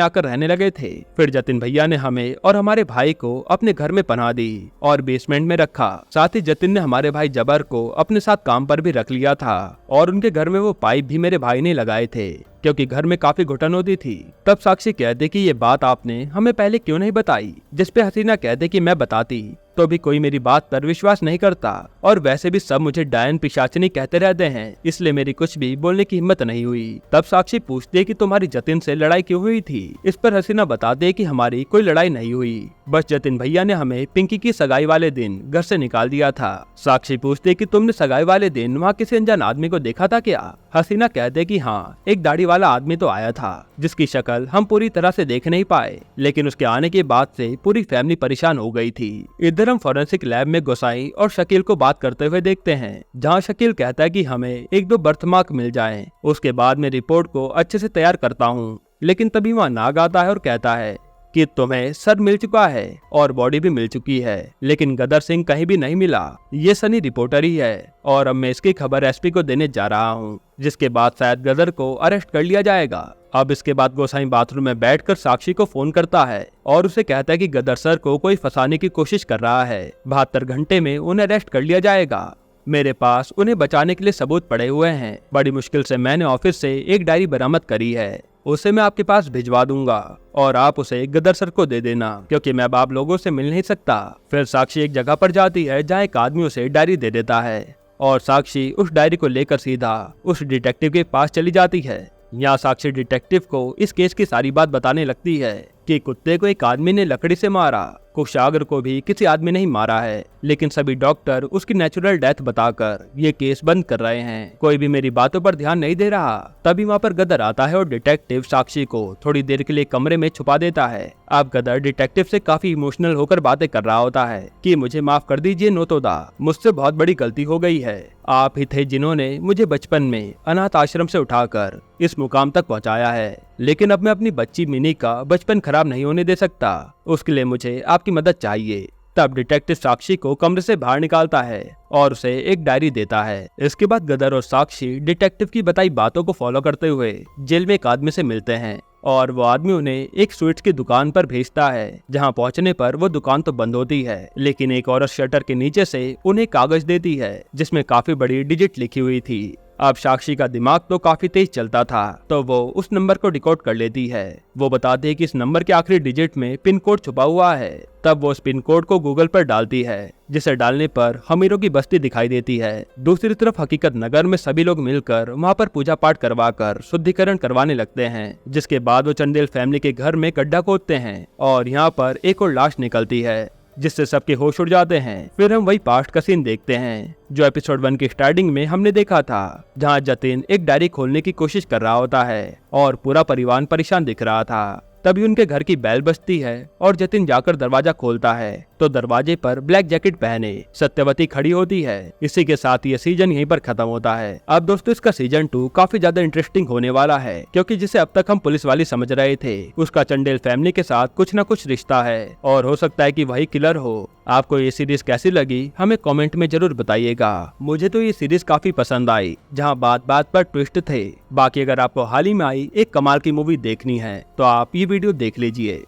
आकर रहने लगे थे। फिर जतिन भैया ने हमें और हमारे भाई को अपने घर में पनाह दी और बेसमेंट में रखा। साथ ही जतिन ने हमारे भाई जबर को अपने साथ काम पर भी रख लिया था और उनके घर में वो पाइप भी मेरे भाई ने लगाए थे, क्योंकि घर में काफी घुटन होती थी। तब साक्षी कहते कि ये बात आपने हमें पहले क्यों नहीं बताई, जिसपे हसीना कहते कि मैं बताती तो भी कोई मेरी बात पर विश्वास नहीं करता, और वैसे भी सब मुझे डायन पिशाचिनी कहते रहते हैं, इसलिए मेरी कुछ भी बोलने की हिम्मत नहीं हुई। तब साक्षी पूछती है कि तुम्हारी जतिन से लड़ाई क्यों हुई थी? इस पर हसीना बताते कि हमारी कोई लड़ाई नहीं हुई, बस जतिन भैया ने हमें पिंकी की सगाई वाले दिन घर से निकाल दिया था। साक्षी पूछते कि तुमने सगाई वाले दिन वहाँ किसी अनजान आदमी को देखा था क्या? हसीना कहते कि हाँ, एक दाढ़ी वाला आदमी तो आया था, जिसकी शक्ल हम पूरी तरह से देख नहीं पाए, लेकिन उसके आने के बाद से पूरी फैमिली परेशान हो गई थी। इधर हम फोरेंसिक लैब में गोसाई और शकील को बात करते हुए देखते हैं, जहाँ शकील कहता है कि हमें 1-2 बर्थमार्क मिल जाएं, उसके बाद मैं रिपोर्ट को अच्छे से तैयार करता हूँ। लेकिन तभी वहाँ नाग आता है और कहता है कि तुम्हें सर मिल चुका है और बॉडी भी मिल चुकी है, लेकिन गदर सिंह कहीं भी नहीं मिला। ये सनी रिपोर्टर ही है और अब मैं इसकी खबर एसपी को देने जा रहा हूँ, जिसके बाद शायद गदर को अरेस्ट कर लिया जाएगा। अब इसके बाद गोसाई बाथरूम में बैठकर साक्षी को फोन करता है और उसे कहता है कि गदर सर को कोई फंसाने की कोशिश कर रहा है, 72 घंटे में उन्हें अरेस्ट कर लिया जाएगा। मेरे पास उन्हें बचाने के लिए सबूत पड़े हुए हैं। बड़ी मुश्किल से मैंने ऑफिस से एक डायरी बरामद करी है, उसे मैं आपके पास भिजवा दूंगा और आप उसे गदर सर को दे देना, क्योंकि मैं अब आप लोगों से मिल नहीं सकता। फिर साक्षी एक जगह पर जाती है जहाँ एक आदमी उसे डायरी दे देता है और साक्षी उस डायरी को लेकर सीधा उस डिटेक्टिव के पास चली जाती है। यहाँ साक्षी डिटेक्टिव को इस केस की सारी बात बताने लगती है कि कुत्ते को एक आदमी ने लकड़ी से मारा, कुशाग्र को भी किसी आदमी ने ही मारा है, लेकिन सभी डॉक्टर उसकी नेचुरल डेथ बताकर ये केस बंद कर रहे हैं। कोई भी मेरी बातों पर ध्यान नहीं दे रहा। तभी वहाँ पर गदर आता है और डिटेक्टिव साक्षी को थोड़ी देर के लिए कमरे में छुपा देता है। अब गदर डिटेक्टिव से काफी इमोशनल होकर बातें कर रहा होता है कि मुझे माफ कर दीजिए नोतोदा, मुझसे बहुत बड़ी गलती हो गई है। आप ही थे जिन्होंने मुझे बचपन में अनाथ आश्रम से उठाकर इस मुकाम तक पहुँचाया है, लेकिन अब मैं अपनी बच्ची मिनी का बचपन खराब नहीं होने दे सकता, उसके लिए मुझे आपकी मदद चाहिए। तब डिटेक्टिव साक्षी को कमरे से बाहर निकालता है और उसे एक डायरी देता है। इसके बाद गदर और साक्षी डिटेक्टिव की बताई बातों को फॉलो करते हुए जेल में एक आदमी से मिलते हैं और वो आदमी उन्हें एक स्वीट्स की दुकान पर भेजता है। जहां पहुंचने पर वो दुकान तो बंद होती है, लेकिन एक औरत शटर के नीचे से उन्हें कागज देती है जिसमें काफी बड़ी डिजिट लिखी हुई थी। अब साक्षी का दिमाग तो काफी तेज चलता था, तो वो उस नंबर को डिकोड कर लेती है। वो बताती है कि इस नंबर के आखिरी डिजिट में पिन कोड छुपा हुआ है। तब वो उस पिन कोड को गूगल पर डालती है, जिसे डालने पर हमीरों की बस्ती दिखाई देती है। दूसरी तरफ हकीकत नगर में सभी लोग मिलकर वहाँ पर पूजा पाठ करवाकर शुद्धिकरण करवाने लगते हैं, जिसके बाद वो चंदेल फैमिली के घर में गड्ढा खोदते हैं और यहाँ पर एक और लाश निकलती है। जिससे सबके होश उड़ जाते हैं। फिर हम वही पास्ट का सीन देखते हैं जो एपिसोड 1 की स्टार्टिंग में हमने देखा था, जहाँ जतिन एक डायरी खोलने की कोशिश कर रहा होता है और पूरा परिवार परेशान दिख रहा था। तभी उनके घर की बेल बजती है और जतिन जाकर दरवाजा खोलता है तो दरवाजे पर ब्लैक जैकेट पहने सत्यवती खड़ी होती है। इसी के साथ ये सीजन यहीं पर खत्म होता है। अब दोस्तों इसका सीजन 2 काफी ज्यादा इंटरेस्टिंग होने वाला है, क्योंकि जिसे अब तक हम पुलिस वाली समझ रहे थे उसका चंडेल फैमिली के साथ कुछ न कुछ रिश्ता है और हो सकता है कि वही किलर हो। आपको ये सीरीज कैसी लगी हमें कमेंट में जरूर बताइएगा। मुझे तो ये सीरीज काफी पसंद आई, जहाँ बात बात पर ट्विस्ट थे। बाकी अगर आपको हाल ही में आई एक कमाल की मूवी देखनी है तो आप ये वीडियो देख लीजिए।